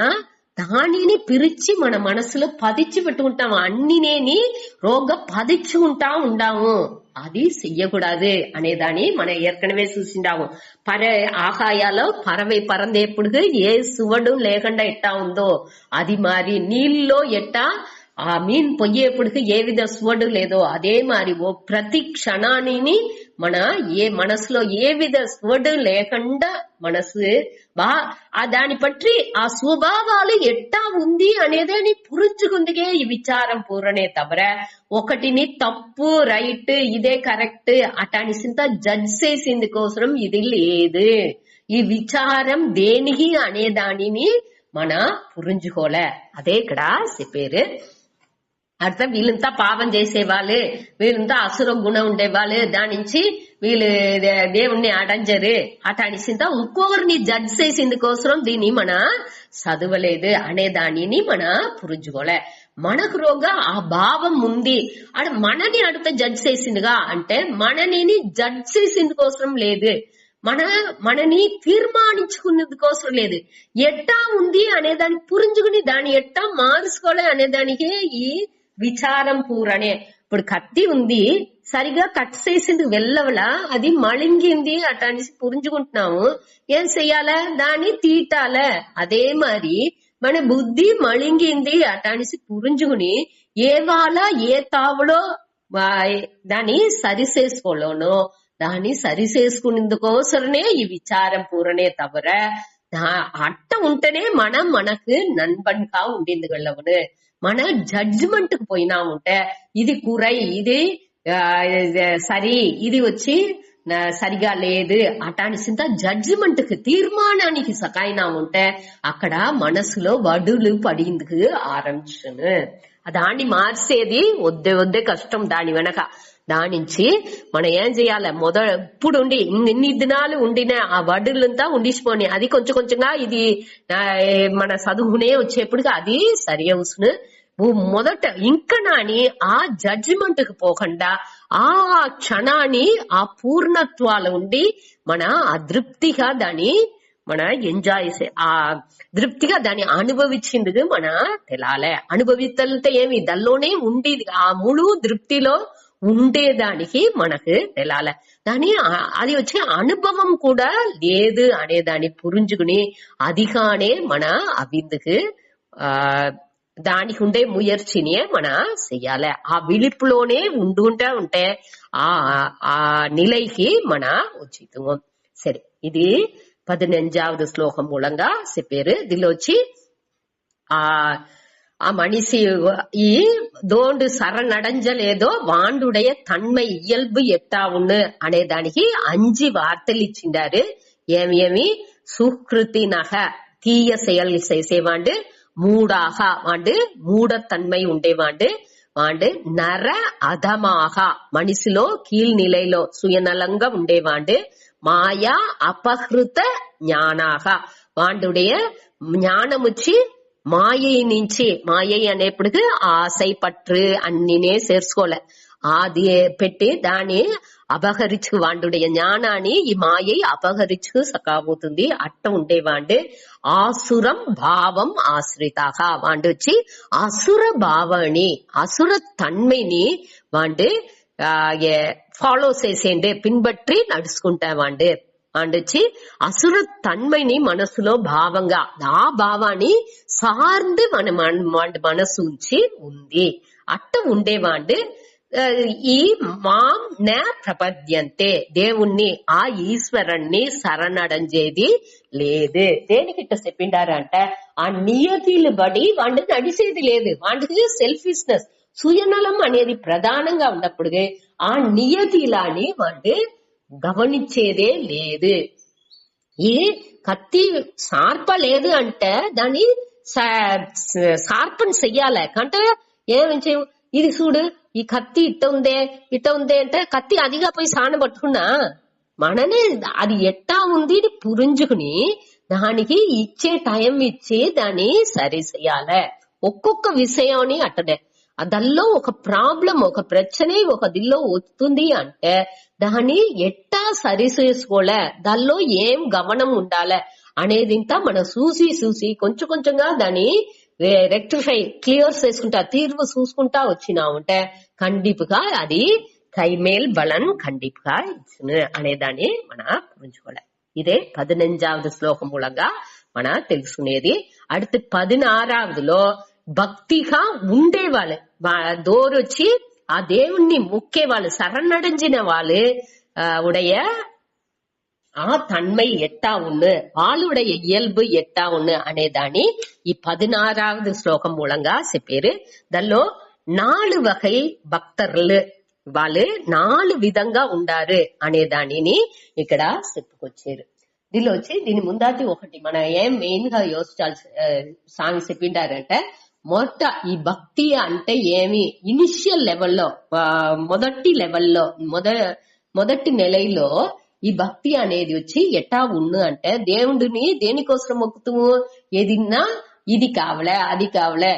దానిని పిరిచి మన మనసులో పదిచ్చి పెట్టుకుంటాము. అన్నినేని రోగ పదిచ్చుకుంటా ఉండాము. అది చెయ్యకూడదు అనేదాన్ని మనం ఏற்கனவே చూసిండాము. ఆకాయాలో పరవై పరందేప్పుడు ఏ సువడు లేకుండా ఎట్టా ఉందో అది మరి నీళ్ళలో ఎట్టా ఆ మీన్ పొయ్యేప్పటికి ఏ విధ సువడు లేదో అదే మరి ఓ ప్రతి క్షణాన్ని మన మనసులో ఏ విధ సువడు లేకుండా మనసు దాని పట్టి ఆ స్వభావాలు ఎట్టా ఉంది అనేదాన్ని పురుచుకుందిగే ఈ విచారం పూరణే తవర ఒకటిని తప్పు రైట్ ఇదే కరెక్ట్ అటానిసింత జడ్జ్ చేసింది కోసం ఇది లేదు. ఈ విచారం దేనికి అనే దానిని మన పురించుకోలే. అదే ఇక్కడ చెప్పారు. అర్థం వీళ్ళంతా పాపం చేసేవాళ్ళు, వీళ్ళంతా అసుర గుణం ఉండేవాళ్ళు, దాని నుంచి వీళ్ళు దేవుణ్ణి అడంజరు అటానిసింత ఇంకొకరిని జడ్జ్ చేసింది కోసం దీన్ని మన చదవలేదు అనే దానిని మన పురుజుకోలే. మనకు రోగా ఆ భావం ఉంది మనని అడితే జడ్జ్ చేసిందిగా అంటే మనని జడ్జ్ చేసింది కోసం లేదు, మనని తీర్మానించుకునేది కోసం లేదు. ఎట్టా ఉంది అనే దాన్ని పురించుకుని దాన్ని ఎట్టా మార్చుకోలే అనే దానికి ఈ విచారం పూరణే. ఇప్పుడు కత్తి ఉంది, సరిగా కట్ చేసింది వెళ్ళవలా అది మళింగింది అటాని పురించుకుంటున్నాము. ఏం చెయ్యాలా? దాన్ని తీటాలే. అదే మరి మన బుద్ధి మళింగింది అటానిసి పురించుకుని ఏ వాళ్ళ ఏ తావులో దాన్ని సరి చేసుకోలోనో దాన్ని సరి చేసుకునేందుకోసమే ఈ విచారం పూరణే తవర అట్ట ఉంటేనే మనకు నన్బన్గా ఉండింది గళ్ళవను. మన జడ్జిమెంట్ కు పోయినా ఉంటే ఇది కురై ఇది సరి ఇది వచ్చి సరిగా లేదు అటానిసింత జడ్జిమెంట్ కి తీర్మానానికి సకాయినా ఉంటే అక్కడ మనసులో వడులు పడిందుకు ఆరంభించను. దాన్ని మార్చేది వద్దే కష్టం. దాని వెనక దానించి మనం ఏం చేయాలి? ఇప్పుడు ఉండి ఇన్ని దినాలు ఉండిన ఆ వడ్డులంతా ఉండిసిపోయి అది కొంచెం కొంచెంగా ఇది మన చదువునే వచ్చేప్పటికి అది సరి అవును. మొదట ఇంకా నాని ఆ జడ్జిమెంట్ కు పోకుండా ఆ క్షణాన్ని ఆ పూర్ణత్వాలు ఉండి మన అదృప్తిగా దాన్ని మన ఎంజాయ్ ఆ దృప్తిగా దాన్ని అనుభవించింది మన తెలాలే. అనుభవిస్తే ఏమి దానిలోనే ఉండేది ఆ ముళ్ళు దృప్తిలో ఉండేదానికి మనకు తెలాలే. దాని అది వచ్చే అనుభవం కూడా లేదు అనే దాన్ని పురించుకుని అదిగానే మన అభిందుకు దానికి ఉండే ముయర్చినే మన చెయ్యాలి. ఆ విలిపులోనే ఉంటే ఆ నిలైకి మన ఉచితం. సరే, ఇది 15వ శ్లోకం మూలంగా చెప్పారు. దీనిలో వచ్చి ఆ మనిషి ఈ దోండు సరణడంజలేదో వాండుடைய తన్మై ఇయల్బు ఎట్టా ఉన్ను అనే దానికి 5 వార్తలు ఇచ్చిండారు. ఏమి సుకృతినగ తీయ செயல் చేసేవాండు, మూడాக వాండు మూఢతన్மை ఉండేవాండు, వాండు నర అధమాக మనిషిలో కీழ்நிலைలో சுயநலంగా ఉండేవాండు, మాయా అపహృత జ్ఞానాக వాండుடைய జ్ఞానం వచ్చి మాయ నుంచి మాయ అనేప్పటికి ఆశై పట్టు అన్నినే చేర్చుకోలే అది పెట్టి దాన్ని అపహరించుకు వాండుடைய జ్ఞానాన్ని ఈ మాయ అపహరించుకు సకాబోతుంది. అట్ట ఉండేవాండు ఆసురం భావం ఆశ్రితాక వాండు వచ్చి అసుర భావాన్ని అసుర తన్మైని వాండు ஃபாலோ చేసేండే పిన్బట్టి నడుచుకుంటావాండు. అండొచ్చి అసుర తన్మైని మనసులో భావంగా ఆ భావాన్ని సార్ந்து మన మనసు ఉంచి ఉంది. అట్ట ఉండేవాండు ఈ మాం న ప్రపద్యంతే దేవుణ్ణి ఆ ఈశ్వరుణ్ణి శరణడంజేది లేదు. దేనికి ఇట్ట చెప్పిండారంటే ఆ నియతిలు బడి వాండు నడిచేది లేదు. వాండికి సెల్ఫిష్నెస్ సుయనలం అనేది ప్రధానంగా ఉన్నప్పుడు ఆ నియతిలాని వాండు గమనించేదే లేదు. ఈ కత్తి షార్ప లేదు అంటే దాన్ని షార్పన్ చెయ్యాలి. అంటే ఏమని చెయ్యం, ఇది చూడు ఈ కత్తి ఇట్ట ఉందే అంటే కత్తి అదిగా పోయి సాన పట్టుకున్నా మననే అది ఎట్టా ఉంది పురించుకుని దానికి ఇచ్చే టైం ఇచ్చి దాన్ని సరి చెయ్యాలి. ఒక్కొక్క విషయాన్ని అట్టనే దానిలో ఒక ప్రాబ్లం, ఒక ప్రశ్నే ఒక దిల్లో వస్తుంది అంటే దాన్ని ఎట్టా సరి చేసుకోలే, దానిలో ఏం గమనం ఉండాలి అనేది ఇంతా మనం చూసి కొంచెం కొంచెంగా దాన్ని రెక్టిఫై క్లియర్ చేసుకుంటా తీర్வு చూసుకుంటా వచ్చినామంటే ఖండిపుగా అది కైమేల్ బలన్ ఖండిపుగా ఇచ్చును అనేదాన్ని మన పురించుకోలే. ఇదే 15వ శ్లోకం మూలంగా మన తెలుసుకునేది. அடுத்து 16వదిలో భక్తిగా ఉండేవాళ్ళు, దోరొచ్చి ఆ దేవుణ్ణి ముక్కేవాళ్ళు, சரணடைஞ்சின వాళ్ళు உடைய ఆ తన్మై ఎట్టా ఉన్ను, వాళ్ళుடைய ఇయల్బు ఎట్టా ఉన్ను అనేదాన్ని ఈ 16వ శ్లోకం మూలంగా చెప్పారు. దానిలో 4 వగై భక్తర్లు, వాళ్ళు 4 విధంగా ఉండారు అనేదానిని ఇక్కడ చెప్పుకొచ్చారు. దీనిలో వచ్చి దీని ముందాటి ఒకటి మన ఏం మెయిన్ గా యోచించాల్సి స్వామి చెప్పిండారంటే, మొట్ట ఈ భక్తి అంటే ఏమి, ఇనిషియల్ లెవెల్లో మొదటి లెవెల్లో మొదటి నెలలో ఈ భక్తి అనేది వచ్చి ఎట్టా ఉన్ను అంటే, దేవుడిని దేనికోసం మొక్కుతాము, ఏదిన్నా ఇది కావలే అది కావలే,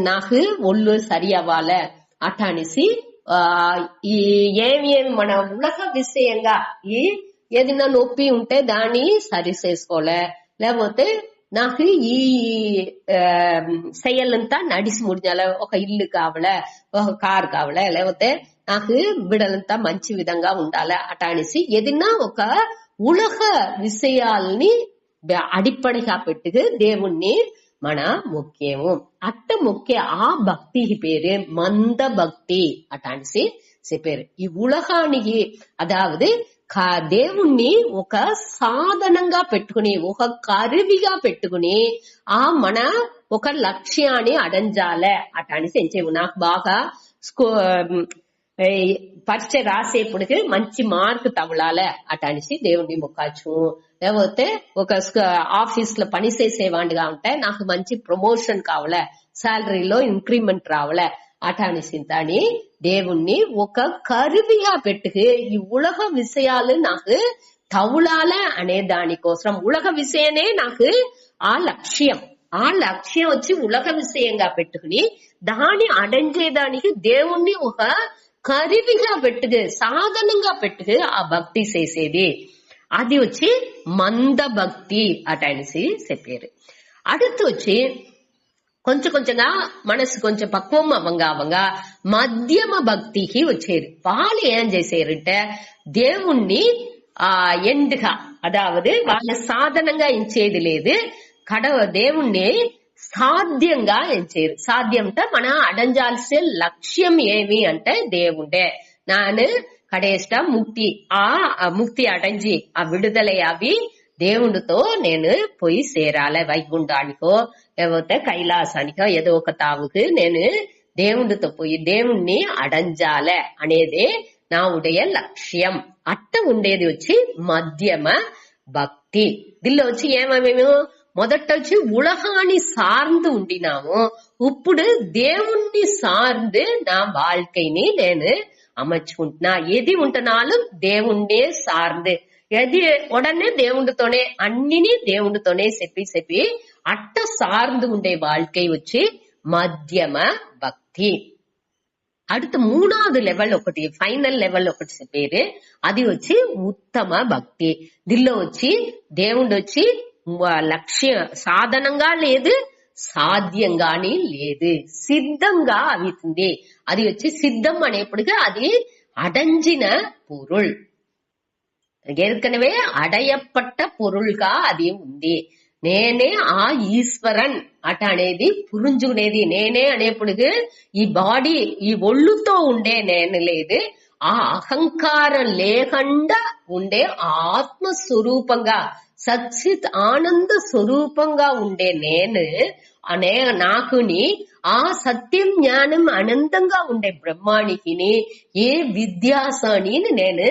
నాకు ఒళ్ళు సరి అవ్వాలే అట్ట అనేసి ఈ ఏమి మన ఉలక విషయంగా ఈ ఏదైనా నొప్పి ఉంటే దాన్ని సరి చేసుకోలే, లేకపోతే నాకు ఈ செயలంతా నడిసి ముడిచాల, ఒక ఇల్లు కావలే, ఒక కారు కావలే, లేకపోతే నాకు బిడలంతా మంచి విధంగా ఉండాలి అట అనేసి ఏదైనా ఒక ఉలక విషయాల్ని అడిప్పడిగా పెట్టుకు దేవుణ్ణి మన ముఖ్యము. అట్ట ముఖ్య ఆ భక్తికి పేరు మంద భక్తి అట అనేసి చెప్పారు. ఈ ఉలగానికి అదావది దేవుణ్ణి ఒక సాధనంగా పెట్టుకుని, ఒక కరువిగా పెట్టుకుని ఆ మన ఒక లక్ష్యాన్ని అడంజాలే అట అనేసి ఏం చేయవు. నాకు బాగా పరీక్ష రాసేప్పటికి మంచి మార్క్ తగలాలే అట అనేసి దేవుణ్ణి మొక్కాచ్చు, లేకపోతే ఒక ఆఫీస్ లో పని చేసేవాడిగా ఉంటే నాకు మంచి ప్రమోషన్ కావాలే, శాలరీలో ఇంక్రిమెంట్ రావాలే అట అనేసి అని దేవుణ్ణి ఒక కరువిగా పెట్టుకు ఈ ఉలగ విషయాలు నాకు తవులాలే అనే దానికోసం, ఉలగ విషయనే నాకు ఆ లక్ష్యం వచ్చి ఉలగ విషయంగా పెట్టుకుని దాన్ని అడంచేదానికి దేవుణ్ణి ఒక కరివిగా పెట్టుకు సాధనంగా పెట్టుకు ఆ భక్తి చేసేది, అది వచ్చి మంద భక్తి అట అనేసి చెప్పారు. அடுத்து వచ్చి కొంచెం కొంచెంగా మనసు కొంచెం పక్వం అవంగా మధ్యమ భక్తికి వచ్చేది. వాళ్ళు ఏం చేశారంటే దేవుణ్ణి ఎండుగా, అదావదు వాళ్ళ సాధనంగా ఎంచేది లేదు, దేవుణ్ణి సాధ్యంగా ఎంచేరు. సాధ్యం అంటే మన అడంజాల్సిన లక్ష్యం ఏమి అంటే దేవుడే, నాను కడేష్ట ముక్తి అడంజి ఆ విడుదల అవి దేవుడితో నేను పోయి సేరాలే, వైకుంఠానికో లేకపోతే కైలాసానికో ఏదో ఒక తావుకు నేను దేవుడితో పోయి దేవుణ్ణి అడంజాలే అనేది నా ఉடைய లక్ష్యం. అట్ట ఉండేది వచ్చి మధ్యమ భక్తి. దీనిలో వచ్చి ఏమేమో మొదట వచ్చి ఉలగాని సార్ந்து ఉండినాము, ఇప్పుడు దేవుణ్ణి సార్ந்து నా வாழ்க்கைని నేను అమర్చుకుంటున్నా. ఏది ఉంటున్నాலும் దేవుణ్ణే సార్ந்து, ఏది ఉడనే దేవుడితోనే అన్నిని దేవుడితోనే చెప్పి అట్ట సార్ந்து ఉండే வாழ்க்கை వచ్చి మధ్యమ భక్తి. அடுத்து 3வது లెవెల్ ఒకటి, ఫైనల్ లెవెల్ ఒకటి చెప్పారు, అది వచ్చి ఉత్తమ భక్తి. దీనిలో వచ్చి దేవుడు వచ్చి లక్ష్య సాధనంగా లేదు, సాధ్యంగాని లేదు, సిద్ధంగా అవుతుంది. అది వచ్చి సిద్ధం అనేప్పటికీ అది అడంజిన పొరుள், ஏற்கனவே అడయపట్ట పొరుள்గా అది ఉంది. నేనే ఆ ఈశ్వరన్ అట అనేది పురుంజుకునేది. నేనే అనేప్పుడు ఈ బాడీ ఈ ఒళ్ళుతో ఉండే నేను లేదు, ఆ అహంకారం లేకుండా ఉండే ఆత్మస్వరూపంగా సచ్చిత్ ఆనంద స్వరూపంగా ఉండే నేను అనే నాకుని ఆ సత్యం జ్ఞానం అనంతంగా ఉండే బ్రహ్మానికి ఏ విద్యాసాని నేను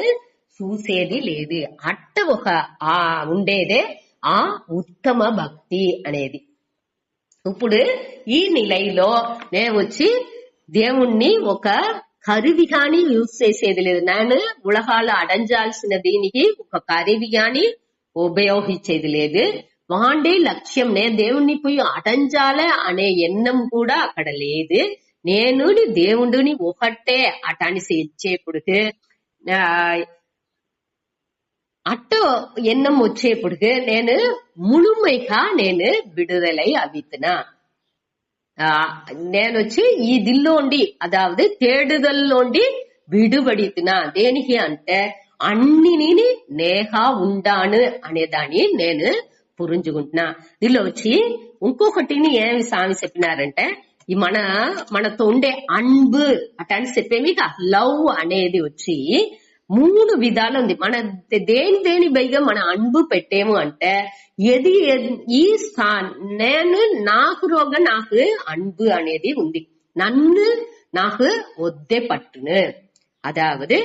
చూసేది లేదు. అట్ట ఒక ఉండేదే ఆ ఉత్తమ భక్తి అనేది. ఇప్పుడు ఈ నిలయలో నేను వచ్చి దేవుణ్ణి ఒక కరువి గాని యూజ్ చేసేది లేదు, నేను ఉలగాలు అడంజాల్సిన దీనికి ఒక కరువి గాని ఉపయోగించేది లేదు. వాండే లక్ష్యం నేను దేవుణ్ణి పోయి అడంజాలే అనే ఎన్నం కూడా అక్కడ లేదు. నేనుని దేవుడుని ఒకటే అటానిసి ఇచ్చేప్పుడు అట్ట ఎన్నం వచ్చేప్పుడు నేను ముழுமைగా నేను విడుదలై అవితున్నా నేనొచ్చి ఈ దిల్లోండి అదావదు తేడుదల్లోండి విడుబడితున్నా దేనికి అంటే అన్నిని నేహా ఉండాను అనేదాన్ని నేను పురించుకుంటున్నా. దీనిలో వచ్చి ఇంకొకటిని ఏమి స్వామి చెప్పినారంటే ఈ మనతో ఉండే అన్బు అటాని చెప్పేమి లవ్ అనేది వచ్చి 3 విధాలు ఉంది. మన దేని పైగా మన అన్బు పెట్టేము అంటే ఎది ఈ నేను నాకు రోగ నాకు అన్బు అనేది ఉంది. నన్ను నాకు ఒద్దే పట్టును అదావదు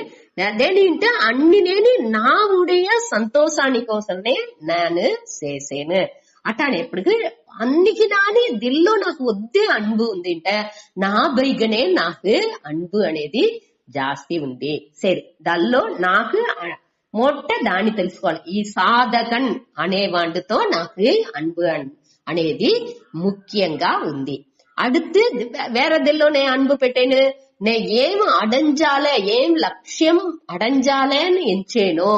దేనింటే అన్ని నేను నా ఉடைய సంతోషాని కోసమే నేను చేసేను అటానే ఎప్పటికి అన్నికి నాని దిల్లో నాకు ఒద్దే అన్బు ఉంది అంటే నా బైగనే నాకు అన్బు అనేది జాస్తి ఉంది. సరే దానిలో నాకు మొట్ట దాన్ని తెలుసుకోవాలి. ఈ సాధకన్ అనే వాటితో నాకు అన్బు అనేది ముఖ్యంగా ఉంది. அடுத்து வேற தில்லோனே அன்பு పెట్టేను నే ఏం అడంజాలే ఏం లక్ష్యం అడంజాలేని ఎంచేనో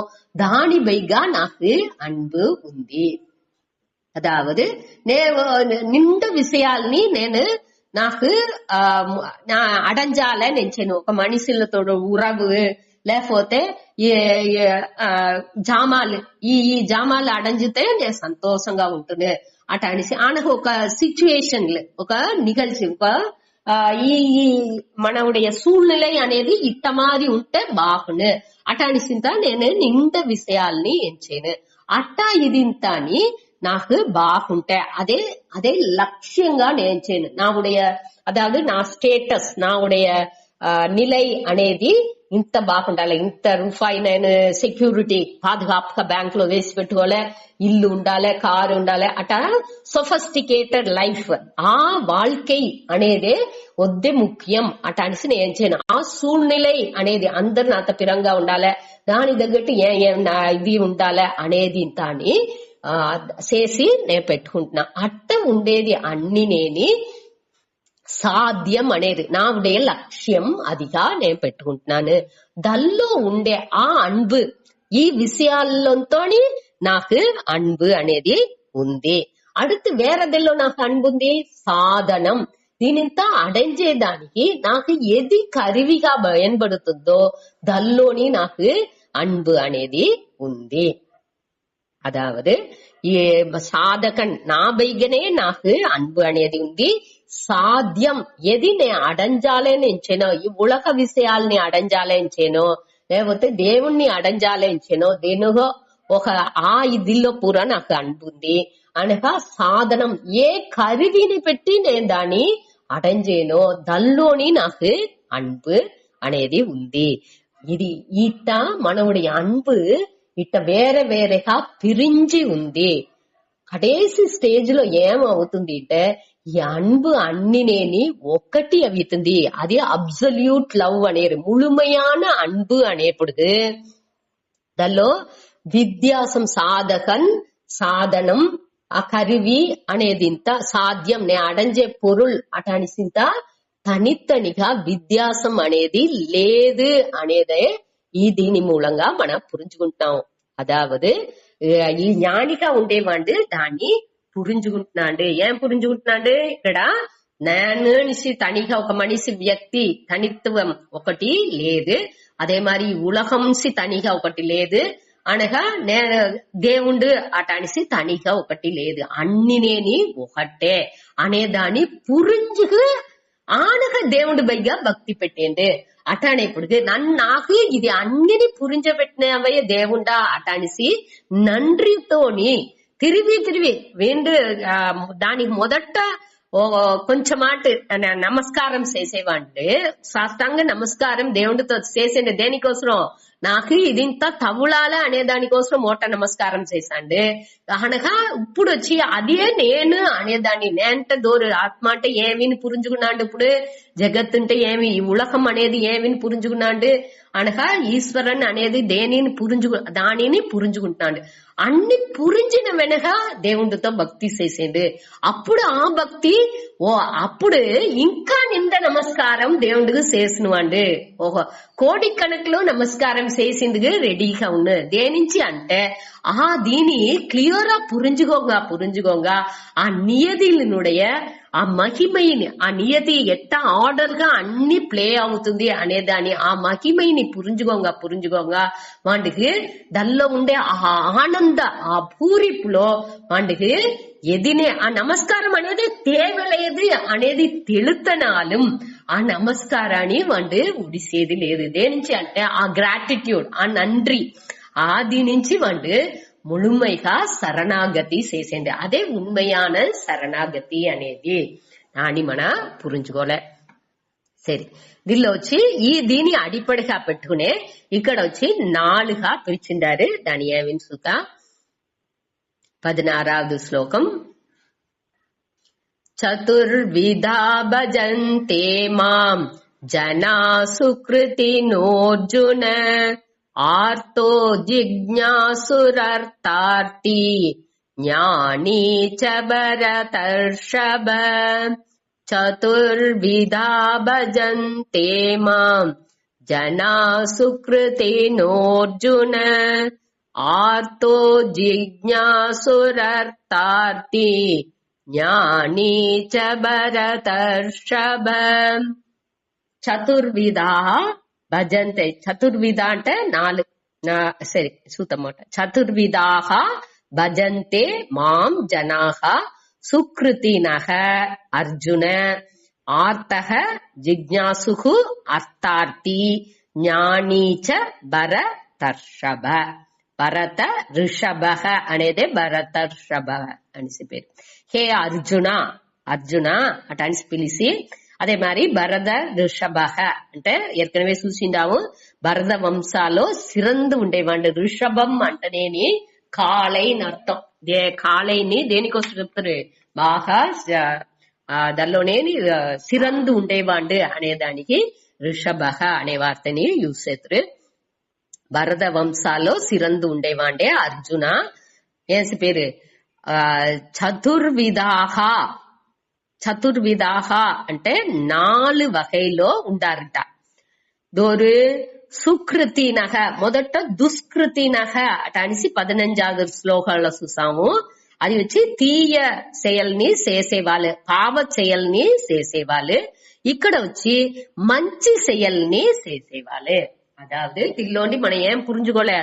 దాని పైగా నాకు అన్బు ఉంది. అదావదు నిండు విషయాల్ని నేను నాకు అడంజాలని ఎంచాను. ఒక మనిషిలతో ఉరవు లేకపోతే జామాలు ఈ జామాలు అడంజితే నేను సంతోషంగా ఉంటుంది అట అనేసి ఆనకు ఒక సిచ్యువేషన్ ఒక నిగల్చి ఒక ఈ మనవుடைய సూழ்நிலை అనేది ఇట్ట మాది ఉంటే బాగుండు అట అనేసింత నేను నిండ విషయాల్ని ఎంచాను. అట్ట ఇది ఇంత అని నాకు బాగుంటే అదే లక్ష్యంగా నేను చేయను. నావుடைய అదావదు నా స్టేటస్ నావుடைய నిలై అనేది ఇంత బాగుండాలి. ఇంత రూపాయి నేను సెక్యూరిటీ పాదుగాపుగా బ్యాంక్ లో వేసి పెట్టుకోలే, ఇల్లు ఉండాలి, కారు ఉండాలి అట సొఫిస్టికేటెడ్ లైఫ్ ఆ வாழ்க்கை అనేదే ఒద్దే ముఖ్యం అట అనేసి నేను చేయను. ఆ సూழ்நிலை అనేది అందరు నాతో పిరంగా ఉండాలి, దాని తగ్గట్టు ఇది ఉండాలి అనేది ఇంత అని చేసి నేను పెట్టుకుంటున్నా. అట్ట ఉండేది అన్ని నేని సాధ్యం అనేది నావుடைய లక్ష్యం అదిగా నేను పెట్టుకుంటున్నాను. దల్లో ఉండే ఆ అన్బు ఈ విషయాల్లోతోని నాకు అన్బు అనేది ఉంది. அடுத்து వేరదల్లో నాకు అన్బు ఉంది సాధనం. దీనింత అడంజేదానికి నాకు ఏది కరివిగా భయపడుతుందో దల్లోని నాకు అన్బు అనేది ఉంది. అదావదు ఈ సాధకన్ నా బైగనే నాకు అన్బు అనేది ఉంది. సాధ్యం ఏది నేను అడంజాలేనించానో ఈ ఉలక విషయాల్ని అడంజాలేంచానో లేకపోతే దేవుణ్ణి అడంజాలేంచానో దేనిగో ఒక ఆ ఇదిల్లో పూరా నాకు అన్బుంది అనగా సాధనం ఏ కరివిని పెట్టి నేను దాన్ని అడంజేనో దల్లోని నాకు అన్బు అనేది ఉంది. ఇది ఇట్ట మనవుడి అన్బు ఇట్ట వేరే వేరేగా పిరించి ఉంది. కడేసి స్టేజ్ లో ఏమవుతుంది అంటే ఈ అన్బు అన్నినేని ఒక్కటి అవుతుంది. అది అబ్సల్యూట్ లవ్ అనేది ముழுமையான అన్బు అనేప్పుడు దానిలో విద్యాసం సాధకన్ సాధనం ఆ కరివి అనేది ఇంత సాధ్యం నే అడంజే పొరుల్ అటానిసింత తనితనిగా విద్యాసం అనేది లేదు అనేదే ఈ దీని మూలంగా మనం పురించుకుంటున్నాం. అదావదు ఈ జ్ఞానిగా ఉండేవాడు దాన్ని పురించుకుంటున్నాడు. ఏం పురించుకుంటున్నాడు ఇక్కడ నేను తనిగా ఒక మనిషి వ్యక్తి తనిత్వం ఒకటి లేదు, అదే మరి ఉలహంసి తనిగా ఒకటి లేదు అనగా నేను దేవుడు అటానిసి తనిగా ఒకటి లేదు, అన్ని నేని ఒకటే అనేదాన్ని పురించుకు ఆనగా దేవుడి పైగా భక్తి పెట్టేంది అటానే. ఇప్పుడు నాకు ఇది అన్నిని పురించబెట్టినవయ్యే దేవుడా అటానిసి నండ్రితోని తిరిగి వేండు దానికి మొదట కొంచెం మాట నమస్కారం చేసేవాడి సాష్టాంగ నమస్కారం దేవుడితో చేసేది దేనికోసం నాకు ఇదింత తవుళాల అనే దానికోసం మోట నమస్కారం చేశాండి అనగా ఇప్పుడు వచ్చి అదే నేను అనేదాన్ని నేంట దూరు ఆత్మ అంటే ఏమిని పురించుకున్నాడు, ఇప్పుడు జగత్ అంటే ఏమి ఈ ఉలకం అనేది ఏమిని పురించుకున్నాడు అనగా ఈశ్వరన్ అనేది దానిని పురించుకుంటున్నాడు. అన్ని పురించిన వెనక దేవుడితో భక్తి చేసేది. అప్పుడు ఆ భక్తి అప్పుడు ఇంకా నింద నమస్కారం దేవుడికి చేసినవాడు. ఓహో, కోటి కణకులో నమస్కారం చేసిందుకు రెడీగా ఉన్న దేనించి అంటే దీని క్లియరా పురించుకోగా ఆ నియతినుடைய ఆ మహిమని, ఆ నియతి ఎట్టా ఆర్డర్ గా అన్ని ప్లే అవుతుంది అనే దాని ఆ మహిమని పురించుకోగా వాటికి దానిలో ఉండే ఆ ఆనంద ఆ పూరిపులో వాటికి ఎదినే ఆ నమస్కారం అనేది తేవలేదు అనేది తెలుతనాலும் ఆ నమస్కారాన్ని వాడు ఉడిసేది లేదు. దేనించి అంటే ఆ గ్రాటిట్యూడ్, ఆ నండ్రి ఆది నుంచి వాడు ముழுமைగా శరణాగతి చేసేది. అదే ఉண்மையான శరణాగతి అనేది దాన్ని మన పురించుకోలే. సరే, దీనిలో వచ్చి దీని అడిపడిగా పెట్టుకునే ఇక్కడ వచ్చి 4గా పిలిచిండారు. దాని ఏమిని చూత 16వ శ్లోకం. చతుర్విధా భజంతే మాం జనా సుకృతినోర్జున ఆర్తో జిజ్ఞాసురర్థార్థి జ్ఞానీ చ భరతర్షభ. చతుర్విధా భజంతే మాం జనా సుకృతినోర్జున ఆర్తో జిజ్ఞాసురర్థార్థి జ్ఞానీ చ భరతర్షభ. చతుర్విధా భజంతే, చతుర్విధ అంటే 4, సరే చూద్దామాట. చతుర్విధాః భజంతే మాం జనాః సుకృతినః అర్జున ఆర్తః జిజ్ఞాసుః అర్థార్థి జ్ఞానీ చ భరతర్షభ. భరత ఋషభ అనేది భరతర్షభ అనేసి పేరు. హే అర్జున, అర్జున అట అనేసి పిలిచి, అదే మరి భరత ఋషభ అంటే ఏற்கனவே చూసిండాము. భరత వంశాలో సిరందు ఉండేవాడు. ఋషభం అంటేనేని కాళైని అర్థం. కాళైని దేనికోసం చెప్తారు, బాగా దానిలోనేని సిరందు ఉండేవాడు అనే దానికి ఋషభ అనే వార్తని యూజ్ చేస్తారు. భరత వంశాలో సిరందు ఉండేవాడే అర్జున. ఏసి పేరు చతుర్విధాహ. చతుర్విధాహ అంటే 4 వகைలో ఉండారట. దోరు సుకృతినహ, మొదట దుష్కృతినహ అట అనేసి 15వ శ్లోకంలో చూసాము. అది వచ్చి తీయ செயల్ని చేసేవాళ్ళు, పాప செயల్ని చేసేవాళ్ళు. ఇక్కడ వచ్చి మంచి செயల్ని చేసేవాళ్ళు. అదాவது దీనిలోని మనం ఏం పురించుకోలే,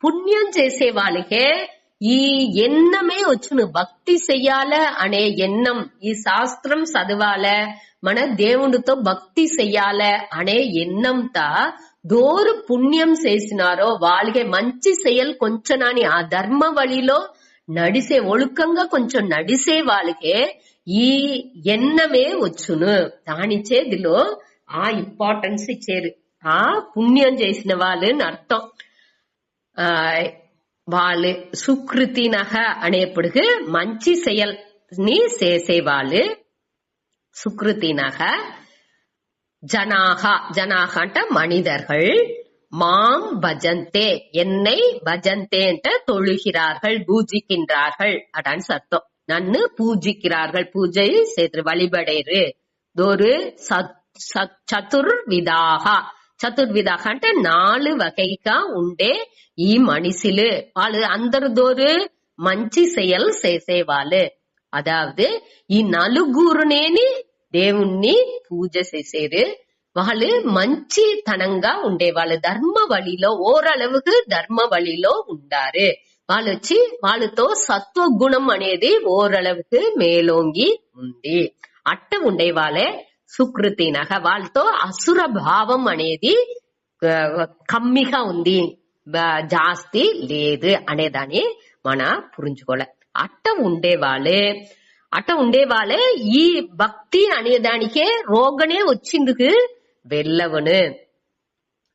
పుణ్యం చేసే వాళ్ళకే ఈ ఎన్నమే వచ్చును. భక్తి చెయ్యాల అనే ఎన్నం, ఈ శాస్త్రం చదవాల, మన దేవుడితో భక్తి చెయ్యాల అనే ఎన్నంతా దోరు పుణ్యం చేసినారో వాళ్ళకే మంచి చెయ్యలు కొంచెం అని ఆ ధర్మ వழிలో నడిసే, ఒழுకంగా కొంచెం నడిసే వాళ్ళకే ఈ ఎన్నమే వచ్చును. దానిచే దీనిలో ఆ ఇంపార్టెన్స్ ఇచ్చారు. ఆ పుణ్యం చేసిన వాళ్ళని అర్థం. వాళ్ళు సుకృతినహ అనేప్పటికి మంచి செயల్ని చేసేవాళ్ళు సుకృతినహ. జనాహ, జనాహ అంటే మనిదர்கள். மாம் பஜந்தே, என்னை பஜந்தே అంటే தொழுகிறார்கள், பூஜிக்கின்றார்கள் அதான் அர்த்தம். நன்னு பூஜிக்கிறார்கள், பூஜை செய்து வழிபடேரு. ஒரு చతుర్విధాహ. చతుర్విధాహ అంటే 4 వகைగా ఉండే ఈ మనిషిలు. వాళ్ళు అందరిదోరు మంచి செயல் చేసేవాళ్ళు. అదాவது ఈ నలుగురునేని దేవుణ్ణి పూజ చేసేరు. వాళ్ళు మంచితనంగా ఉండేవాళ్ళు, ధర్మ వழிలో ఓరளவுக்கு ధర్మ వழிలో ఉండారు. వాళ్ళు వచ్చి వాళ్ళతో సత్వగుణం అనేది ఓరளவுக்கு మేలోంగి ఉంది. అట్ట ఉండేవాళ్ళే సుకృతినహ. వాళ్ళతో అసుర భావం అనేది కమ్మిగా ఉంది, జాస్తి లేదు అనేదాన్ని మన పురించుకోలే. అట్ట ఉండేవాళ్ళే ఈ భక్తి అనేదానికే రోగనే వచ్చిందుకు వెళ్ళవను.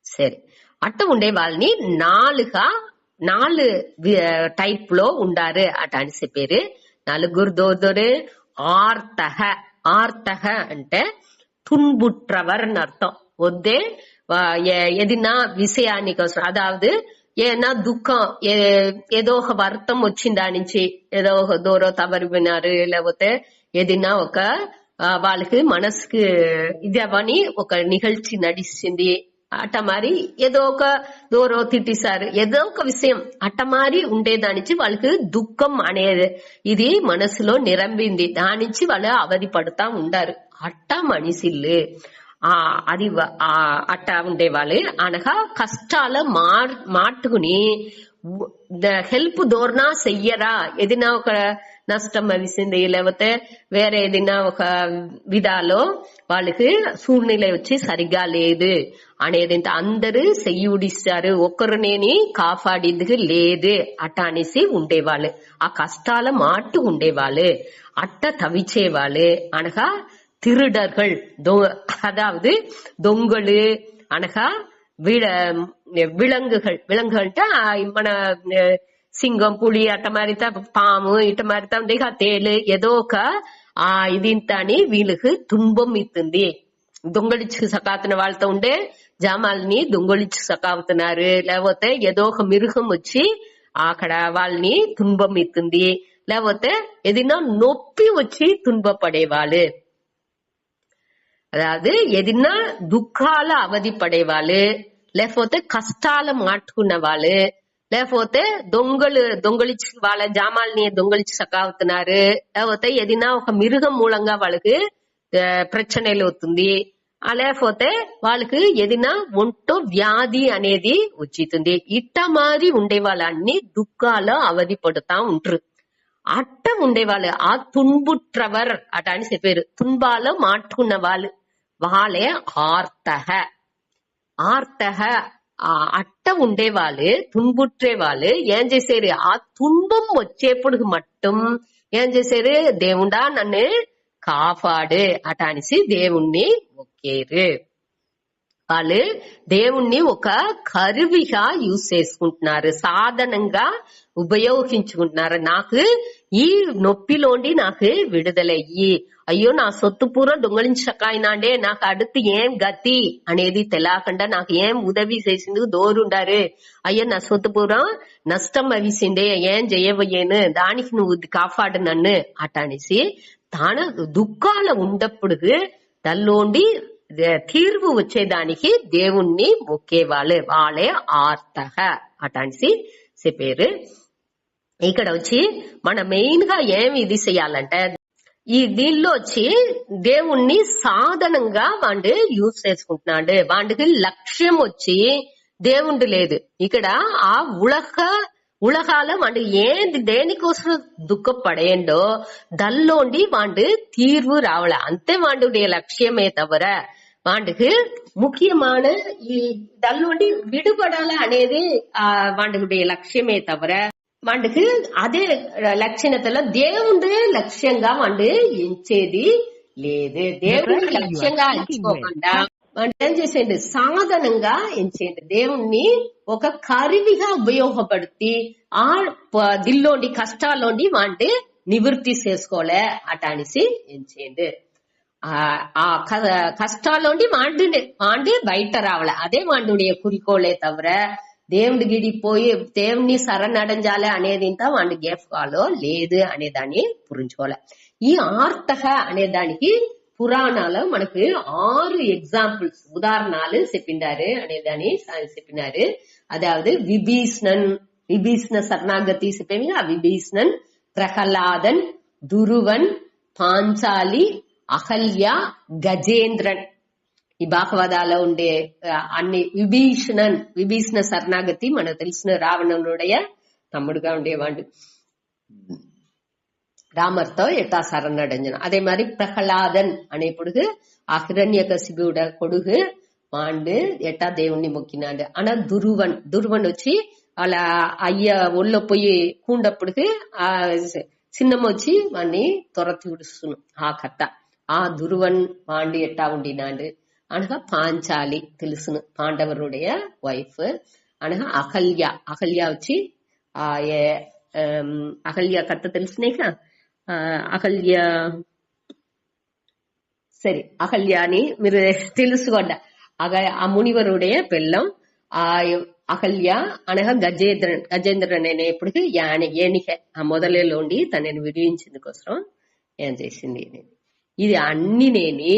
సరే, అట్ట ఉండే వాళ్ళని 4 టైప్ లో ఉండారు అట అని చెప్పారు. నలుగురు దోదరు. ఆర్తహ. ఆర్తహ అంటే తున్బుట్రవర్ అని అర్థం. వద్దే ఏదిన్నా విషయాని కోసం, అదావదు ఏనా దుఃఖం ఏదో ఒక వర్తం వచ్చింది దాని నుంచి, ఏదో ఒక దూరం తవరిపోయినారు, లేకపోతే ఏదైనా ఒక వాళ్ళకి మనసుకి ఇది అవని ఒక నిகழ்ச்சி నడిచింది అట్ట మారి, ఏదో ఒక దూరం తిట్టిసారు, ఏదో ఒక విషయం అట్ట మారి ఉండేదానించి వాళ్ళకి దుఃఖం అనేది ఇది మనసులో నిరంబింది, దాని నుంచి వాళ్ళు అవధి పడుతా ఉండారు. అట్ట మనిషిల్లు అది అట్ట ఉండేవాళ్ళు. అనగా కష్టాల మాట్టుకుని హెల్ప్ దోర్నా చెయ్యరా, ఏదైనా ఒక నష్టం అవిసింది, లేకపోతే వేరే ఏదైనా ఒక విధాలో వాళ్ళకి సూழ்நிலை వచ్చి సరిగ్గా లేదు అనేది అందరూ చెయ్యుడిస్తారు, ఒక్కరునేని కాపాడేందుకు లేదు అట్ట అనేసి ఉండేవాళ్ళు. ఆ కష్టాల మాటు ఉండేవాళ్ళు, అట్ట తవిచేవాళ్ళు. అనగా திருடர்கள், அதாவது దొంగలు, అనగా విలంగుகள். విలంగుగంటే మన సింగం, పులి అట్ట మారితా, పాము ఇట్ట మారితా ఉండే తేలు, ఏదో ఒక ఇదింత అని వీళ్ళకి తుంబం ఇస్తుంది. దొంగలిచ్చి సకాతున్న వాళ్ళతో ఉండే జామాలని దొంగలిచ్చి సకావుతున్నారు, లేకపోతే ఏదో ఒక మిరుగం వచ్చి అక్కడ వాళ్ళని తుంబం ఇస్తుంది, లేకపోతే ఏదైనా నొప్పి వచ్చి తుంబపడేవాళ్ళు. అதாவது ఏదైనా దుఃఖాల అవధి పడేవాళ్ళు, లేకపోతే కష్టాల మాట్టుకున్న వాళ్ళు, లేకపోతే దొంగలిచ్చి వాళ్ళ జామాలని దొంగలిచ్చి సకావుతున్నారు, లేకపోతే ఏదైనా ఒక మిరుగం మూలంగా వాళ్ళకి ప్రచనలు అవుతుంది, లేకపోతే వాళ్ళకి ఏదైనా ఒంటో వ్యాధి అనేది వచ్చింది. ఇట్ట మారి ఉండే వాళ్ళన్ని దుఃఖాల అవధి పడుతా ఉంటారు. అట్ట ఉండేవాళ్ళు ఆ తున్బుట్రవర్ అట అని చెప్పారు. తున్బాలో మాట్టుకున్న వాళ్ళు వాళ్ళే ఆర్తహ. ఆర్తహ అట్ట ఉండేవాళ్ళు, తున్బుట్రే వాళ్ళు ఏం చేశారు, ఆ తుன்பం వచ్చేప్పుడు మట్టం ఏం చేశారు, దేవుడా నన్ను కాపాడు అట అనేసి దేవుణ్ణి మొక్కేరు. వాళ్ళు దేవుణ్ణి ఒక కరువిగా యూజ్ చేసుకుంటున్నారు, సాధనంగా ఉపయోగించుకుంటున్నారు. నాకు ఈ నొప్పిలోండి నాకు విడుదలయ్యి, అయ్యో నా సొత్తు పూర దొంగలించకాయినాండే, నాకు అడుతు ఏం గతి అనేది తెలియకుండా నాకు ఏం ఉదవి చేసిందుకు దోరుండారు, అయ్యో నా సొత్తు పూర నష్టం అవిసిండే, ఏం చేయబోయేను, దానికి నువ్వు కాపాడు నన్ను అట అనేసి తాను దుఃఖాల ఉండప్పుడు తల్లోండి తీర్పు వచ్చేదానికి దేవుణ్ణి మొక్కేవాళ్ళు, వాళ్ళే ఆర్తహ అటాన్సి చెప్పారు. ఇక్కడ వచ్చి మన మెయిన్ గా ఏమి ఇది చెయ్యాలంటే, ఈ దీనిలో వచ్చి దేవుణ్ణి సాధనంగా వాడు యూజ్ చేసుకుంటున్నాడు. వాడికి లక్ష్యం వచ్చి దేవుడు లేదు. ఇక్కడ ఆ ఉలగాల వాడు ఏంది దేనికోసం దుఃఖపడేండో దల్లోండి వాడు తీర్వు రావాల, అంతే వాడుடைய లక్ష్యమే తవర వాడికి ముఖ్యమైన ఈ దల్లోండి విడుపడాల అనేది వాడుடைய లక్ష్యమే తవర వాడికి అదే లక్ష్యతలో దేవుడే లక్ష్యంగా వాడు ఎంచేది లేదు. దేవుడి లక్ష్యంగా ఎంచుకోకుండా వాడు ఏం చేసేయండి, సాధనంగా ఎంచేయండి. దేవుణ్ణి ఒక కరివిగా ఉపయోగపడుతీ ఆ దిల్లోండి కష్టాల్లోండి వాడి నివృత్తి చేసుకోలే అట అనేసి ఎంచేయండి. ఆ కష్టాల్లోండి వాడి బయట రావాల, అదే వాడుடைய குறிக்கோளே తవర దేవుడి గిడిపోయి దేవుణ్ణి శరణడంజాలే అనేది ఇంత వాడి గేఫ్కాలో లేదు అనేదాన్ని పురించుకోవాలి. ఈ ఆర్తహ అనే దానికి పురాణాలు మనకు 6 ఎగ్జాంపుల్స్ ఉదాహరణలు చెప్పిండారు అనేదాన్ని చెప్పినారు. అదాவது விபீஷ்ண சரணாகதி చెప్పేమి, విభీషణన్, ప్రహ్లాదన్, దురువన్, పాంచాలి, అహల్య, గజేంద్రన్. ఈ భాగవతాలో ఉండే అన్ని విభీషణ శరణాగతి మనకు తెలిసిన రావణుடைய తమ్ముడుగా ఉండేవాడు, రామర్తో ఎట్టా శరణడంజన. அதே மாதிரி பிரகலாதன் అనేప్పుడు ఆ హిరణ్యకశిపుడ కొడుకు వాడు ఎట్టా దేవుణ్ణి మొక్కినాడు. ఆనా దుర్వన్ వచ్చి వాళ్ళ అయ్య ఒళ్ళో పోయి కూండప్పుడు ఆ చిన్నమ్మ వచ్చి వాడిని తొరతి విడుస్తున్నాం. ఆ కథ ఆ దుర్వన్ వాడి ఎట్టా ఉండినాడు. అనగా పాంచాలి తెలుసును, పాండవరుடைய వైఫ్. అనగా అహల్య వచ్చి ఆ అహల్య కథ తెలుసునేక. అహల్య అని మీరు తెలుసుకోండి. ఆ మునివరుடைய పెళ్ళం ఆ అహల్య అనగా గజేంద్రన్ అనేప్పటికి ఏనిక ఆ మొదలలోండి తనని విడిపించేందుకోసం ఏం చేసింది. ఇది అన్ని నేని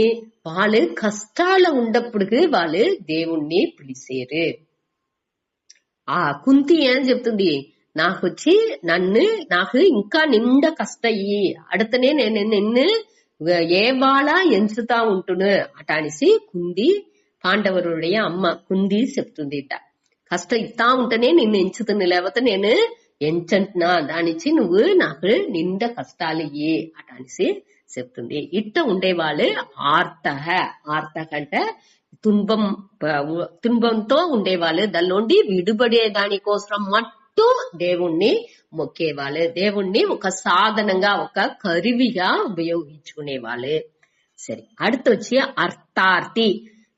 వాళ్ళు కష్టాల ఉన్నప్పటికి వాళ్ళు దేవుణ్ణి పిలిచేరు. ఆ కుంతి ఏం చెప్తుంది, నాకు ఇంకా నిండా కష్టయ్యి అడతనే నేను నిన్ను ఏ బాళ ఎంచుతా ఉంటును అటానిసి కుంది పాండవరుடைய అమ్మ కుంది చెప్తుంది. కష్ట ఇస్తా ఉంటేనే నిన్ను ఎంచుతుంది, లేకపోతే నేను ఎంచంటున్నా దానిచ్చి నువ్వు నాకు నిండా కష్టాలు ఇయ్యి అటానిసి చెప్తుంది. ఇట్ట ఉండేవాళ్ళు ఆర్త కంటే తుంబంతో ఉండేవాళ్ళు. దానిలోండి విడుబడే దానికోసం మట్టు దేవుణ్ణి మొక్కేవాళ్ళు. దేవుణ్ణి ఒక సాధనంగా ఒక కరువిగా ఉపయోగించుకునేవాళ్ళు. సరే, அடுத்து వచ్చి అర్థార్థి.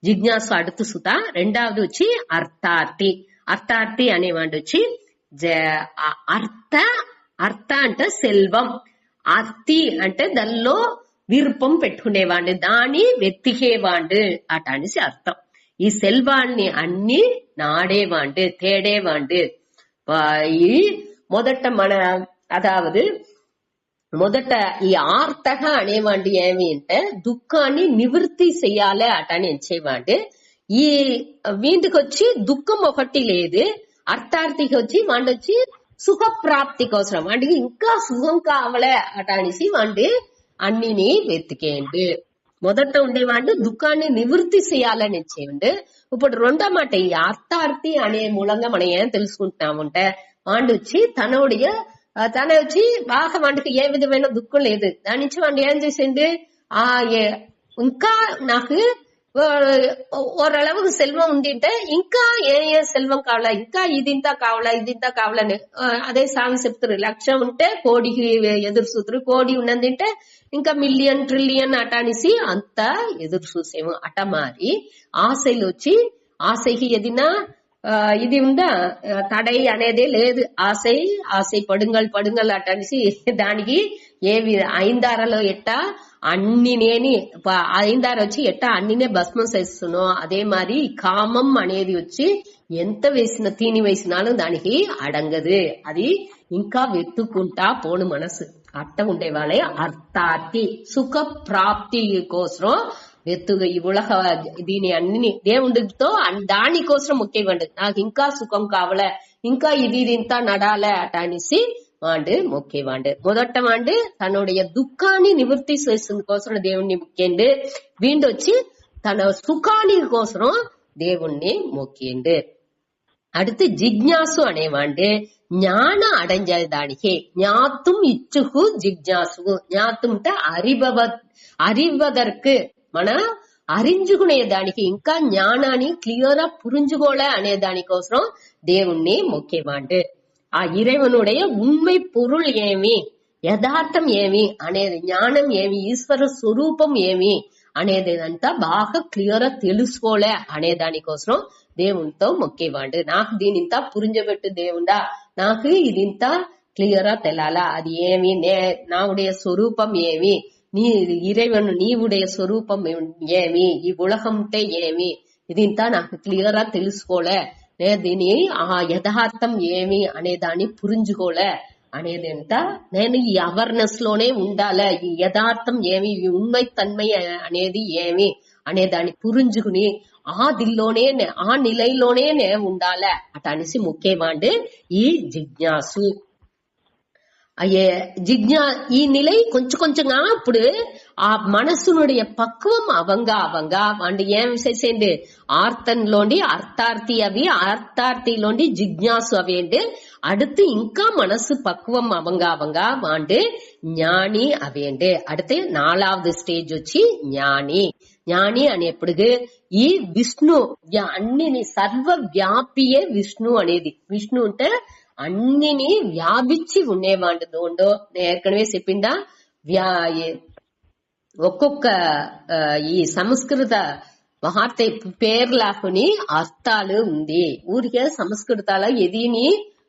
జిజ్ఞాసు அடுத்து సుతా. రెండవది వచ్చి అర్థార్థి. అర్థార్థి అనేవాడు వచ్చి అర్థ అంటే సెల్వం, అర్థి అంటే దానిలో విరుపం పెట్టుకునేవాడు, దాన్ని వెతికేవాడు అటానిసి అర్థం. ఈ సెల్వాన్ని అన్ని నాడేవాడు, తేడేవాడు. ఈ మొదట మొదట ఈ ఆర్తగా అనేవాడు ఏమి అంటే దుఃఖాన్ని నివృత్తి చెయ్యాలి అటని ఎంచేవాడు. ఈ వీటికి వచ్చి దుఃఖం ఒకటి లేదు. అర్థార్థికి వచ్చి వాడు వచ్చి సుఖప్రాప్తి కోసం వాడికి ఇంకా సుఖం కావాలే అటనిసి వాడి అన్నిని వెతికేయండి. మొదట ఉండేవాడు దుఃఖాన్ని నివృత్తి చేయాలని ఇచ్చేయండి. ఇప్పుడు రెండో మాట ఈ అర్థార్థి అనే మూలంగా మనం ఏం తెలుసుకుంటున్నామంటే వాడు వచ్చి తన వచ్చి బాగా వాడికి ఏ విధమైన దుఃఖం లేదు. దాని నుంచి వాడు ఏం చేసిండు, ఇంకా నాకు ఓరளவுக்கு செல்வம் ఉండింటే ఇంకా ఏ సెల్వం కావాలా, ఇంకా ఇదింతా కావాలని అదే సామి చెప్తారు. లక్షం ఉంటే కోడికి ఎదురు చూతురు, కోడి ఉన్నదింటే ఇంకా మిలియన్ ట్రిలియన్ అటానిసి అంత ఎదురు చూసేము. అట మారి ఆశలు వచ్చి ఆశకి ఏదినా ఇది ఉందా తడై అనేదే లేదు. ఆశై పడుంగల్ అటనిసి దానికి ఏవి ఐందారలో ఎట్టా అన్ని నేని ఐందార వచ్చి ఎట్టా అన్నినే భస్మం చేస్తున్నో అదే మరి కామం అనేది వచ్చి ఎంత తీని వేసినాலும் దానికి అడంగదు. అది ఇంకా వెతుక్కుంటా పోను మనసు. అట్ట ఉండేవాళ్ళే అర్థార్థి. సుఖ ప్రాప్తి కోసం వెతుగా ఈ ఉలహ దీని అన్ని దేవుడితో దానికోసం మొక్కేవాడు. నాకు ఇంకా సుఖం కావాలే, ఇంకా ఇది ఇంత నడాలే అటనిసి వాడు మొక్కేవాడు. మొదట వాడు తనుடைய దుఃఖాన్ని నివృత్తి చేస్తుంది కోసం దేవుణ్ణి మొక్కేండు. వీడొచ్చి తన సుఖాని కోసం దేవుణ్ణి మొక్కేండు. அடுத்து జిజ్ఞాసు అనేవాడు ஞான அடைஞ்சதானிகே ஞாத்தும் இச்சுகு జిజ్ఞాసు. ஞாத்தும் அறிவதற்கு మన அறிஞ்சுకునేదానికి ఇంకా జ్ఞానాన్ని క్లియర్ గా పురించుకోలే అనే దానికోసం దేవుణ్ణి మొక్కేవాడు. ఆ ఇறைவனுடைய ఉண்மை పొరుల్ ఏమి, యథార్థం ఏమి అనేది, జ్ఞానం ఏమి, ఈశ్వర స్వరూపం ఏమి అనేది అంతా బాగా క్లియర్ గా తెలుసుకోలే అనే దానికోసం దేవునితో మొక్కేవాడు. నాకు దీనింత పురించబెట్టు దేవుడా, నాకు ఇదింత క్లియర్ గా తెలాలా, అది ఏమి, నావుடைய స్వరూపం ఏమి, ఇறைవను నీవుடைய స్వరూపం ఏమి, ఈ ఉలహంటే ఏమి, ఇదింతా నాకు క్లియర్ గా తెలుసుకోలే, దీని ఆ యథార్థం ఏమి అనే దాన్ని పురించుకోలే అనేది ఎంత నేను ఈ అవేర్నెస్ లోనే ఉండాలి. ఈ యథార్థం ఏమి, ఈ ఉண்மை తన్మై అనేది ఏమి అనే దాన్ని పురించుకుని ఆ దిల్లోనే ఆ నిలైలోనే ఉండాలి అటనిసి మొక్కేవాడు ఈ జిజ్ఞాసు. ఈ நிலை கொஞ்சம் கொஞ்சமா ఇప్పుడు ఆ మనసునుடைய పక్వం అవంగా వాడు ఏం చేసేండి ఆర్తంలోండి అర్థార్థి అవి, అర్థార్థిలోండి జిజ్ఞాసు అవేండి. அடுத்து ఇంకా మనసు పక్వం అవంగా వాడు ஞானி అవేండి. அடுத்து 4வது స్టేజ్ వచ్చి ஞானி అనేప్పుడు ఈ విష్ణు అన్నిని సర్వ వ్యాపియే విష్ణు అనేది. విష్ణు అంటే అన్నిని వ్యాపించి ఉండేవాడు. దోండో ఏర్కనవే చెప్పిందా ఒక్కొక్క ఈ సంస్కృత వార్త పేర్లాకుని అర్థాలు ఉంది. ఊరికే సంస్కృతాల ఎదిని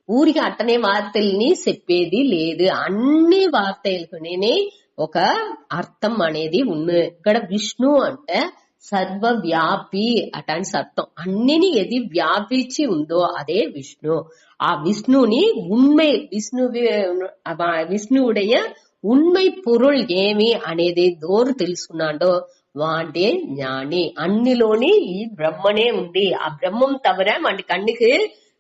ఊరికి అట్టనే వార్తల్ని చెప్పేది లేదు. అన్ని వార్తలకునే ఒక అర్థం అనేది ఉన్నది. ఇక్కడ విష్ణు అంటే సర్వ వ్యాపి అటాన్స్ అర్థం. అన్నిని ఏది వ్యాపించి ఉందో అదే విష్ణు. ఆ విష్ణుని ఉண்மை విష్ణువుடைய உண்மை பொருள் ఏమి అనేది దోరు తెలుసుకున్నాడో వాడే జ్ఞాని. అన్నిలోని ఈ బ్రహ్మనే ఉంది. ఆ బ్రహ్మం తవర వాడి కన్నుకి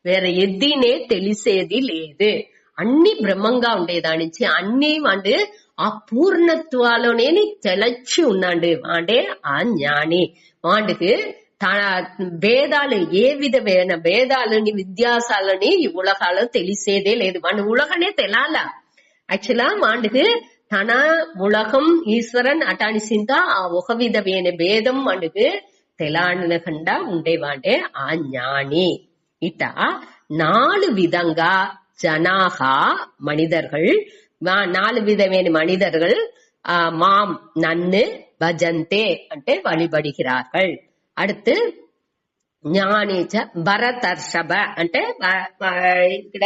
వేరే ఎద్దినే తెలిసేది లేదు. అన్ని బ్రహ్మంగా ఉండేదానించి అన్ని వాడు ఆ పూర్ణత్వాలోనే తెలచి ఉన్నాడు. వాడే ఆ జ్ఞాని. వాడికి తన భేదాలు ఏ విధమైన భేదాలని విద్యాసాలని ఈ ఉలగాలో తెలిసేదే లేదు. వాడి ఉలగనే తెలాల. యాక్చువల్గా వాడికి తన ఉలగం ఈశ్వరన్ అటానిసింత ఆ ఒక విధమైన భేదం వాడికి తెలానకుండా ఉండేవాడే ఆ ஞானி. ఇట 4 విధంగా జనాహ మనిదర్గల్ 4 విధమైన మనిదర్గల్ మాం నన్ను భజంతే అంటే వழிபடுகிறார்கள். அடுத்து ஞானேச்ச భరతర్షభ అంటే ఇక్కడ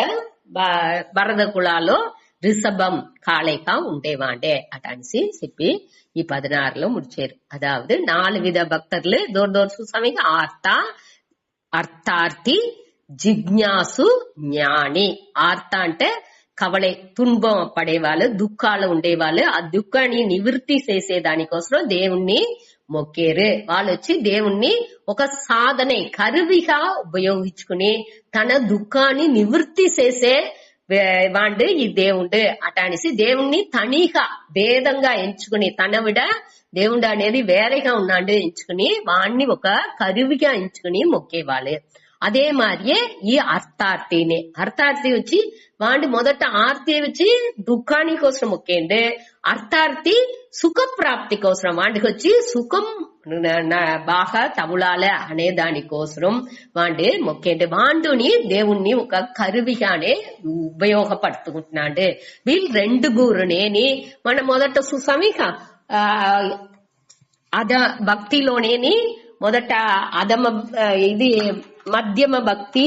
భరత కులాలో ரிஷபம் காளைக்கா ఉండేవాడే అటానిసి చెప్పి ఈ 16లో ముడిచారు. అదావదు 4 విధ భక్తులు దూర సుస్వామికి అర్థార్థి జిజ్ఞాసు జ్ఞాని. ఆర్త అంటే కవళే తున్బం పడేవాళ్ళు దుఃఖాలు ఉండేవాళ్ళు. ఆ దుఃఖాన్ని నివృత్తి చేసే దానికోసం దేవుణ్ణి మొక్కేరు. వాళ్ళు వచ్చి దేవుణ్ణి ఒక సాధనే కరువిగా ఉపయోగించుకుని తన దుఃఖాన్ని నివృత్తి చేసే వాడు ఈ దేవుడు అటానిసి దేవుణ్ణి తనిగా భేదంగా ఎంచుకుని తన విడ దేవుడు అనేది వేరేగా ఉన్నాడు ఎంచుకుని వాణ్ణి ఒక కరువిగా ఎంచుకుని మొక్కేవాళ్ళు. అదే మారియే ఈ అర్థార్థిని. అర్థార్థి వచ్చి వాడి మొదట ఆర్తి వచ్చి దుఃఖాని కోసం మొక్కేండు. అర్థార్థి సుఖ ప్రాప్తి కోసం వాడికి వచ్చి సుఖం బాగా తవులాల అనే దానికోసం వాడి మొక్కేండు. వాడుని దేవుణ్ణి ఒక కరువిగానే ఉపయోగపడుతుంటున్నాడు. వీళ్ళు 2 గురునేని మన మొదట సుసమిక అద భక్తిలోనేని మొదట అధమ ఇది మధ్యమ భక్తి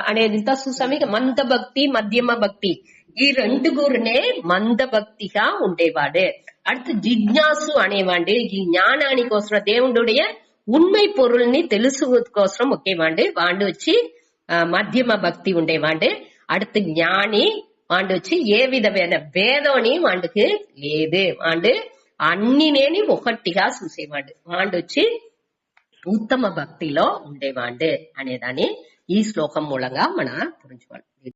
అనేది సుసమిక మంద భక్తి మధ్యమ భక్తి ఈ 2 గురునే మంద భక్తిగా ఉండేవాడు. அடுத்து జిజ్ఞాసు అనేవాడు ఈ జ్ఞానాని కోసం దేవుడుடைய உண்மை பொருள்ని తెలుసుకోసం ఒకేవాడు. వాడు వచ్చి మధ్యమ భక్తి ఉండేవాడు. அடுத்து జ్ఞాని వాడు వచ్చి ఏ విధమైన భేదోని వాడికి లేదు. వాడు అన్నినేని ఒకటిగా చూసేవాడు. వాడు వచ్చి ఉత్తమ భక్తిలో ఉండేవాడు అనేదాన్ని ఈ శ్లోకం మూలంగా మన గురించుకోవాలి.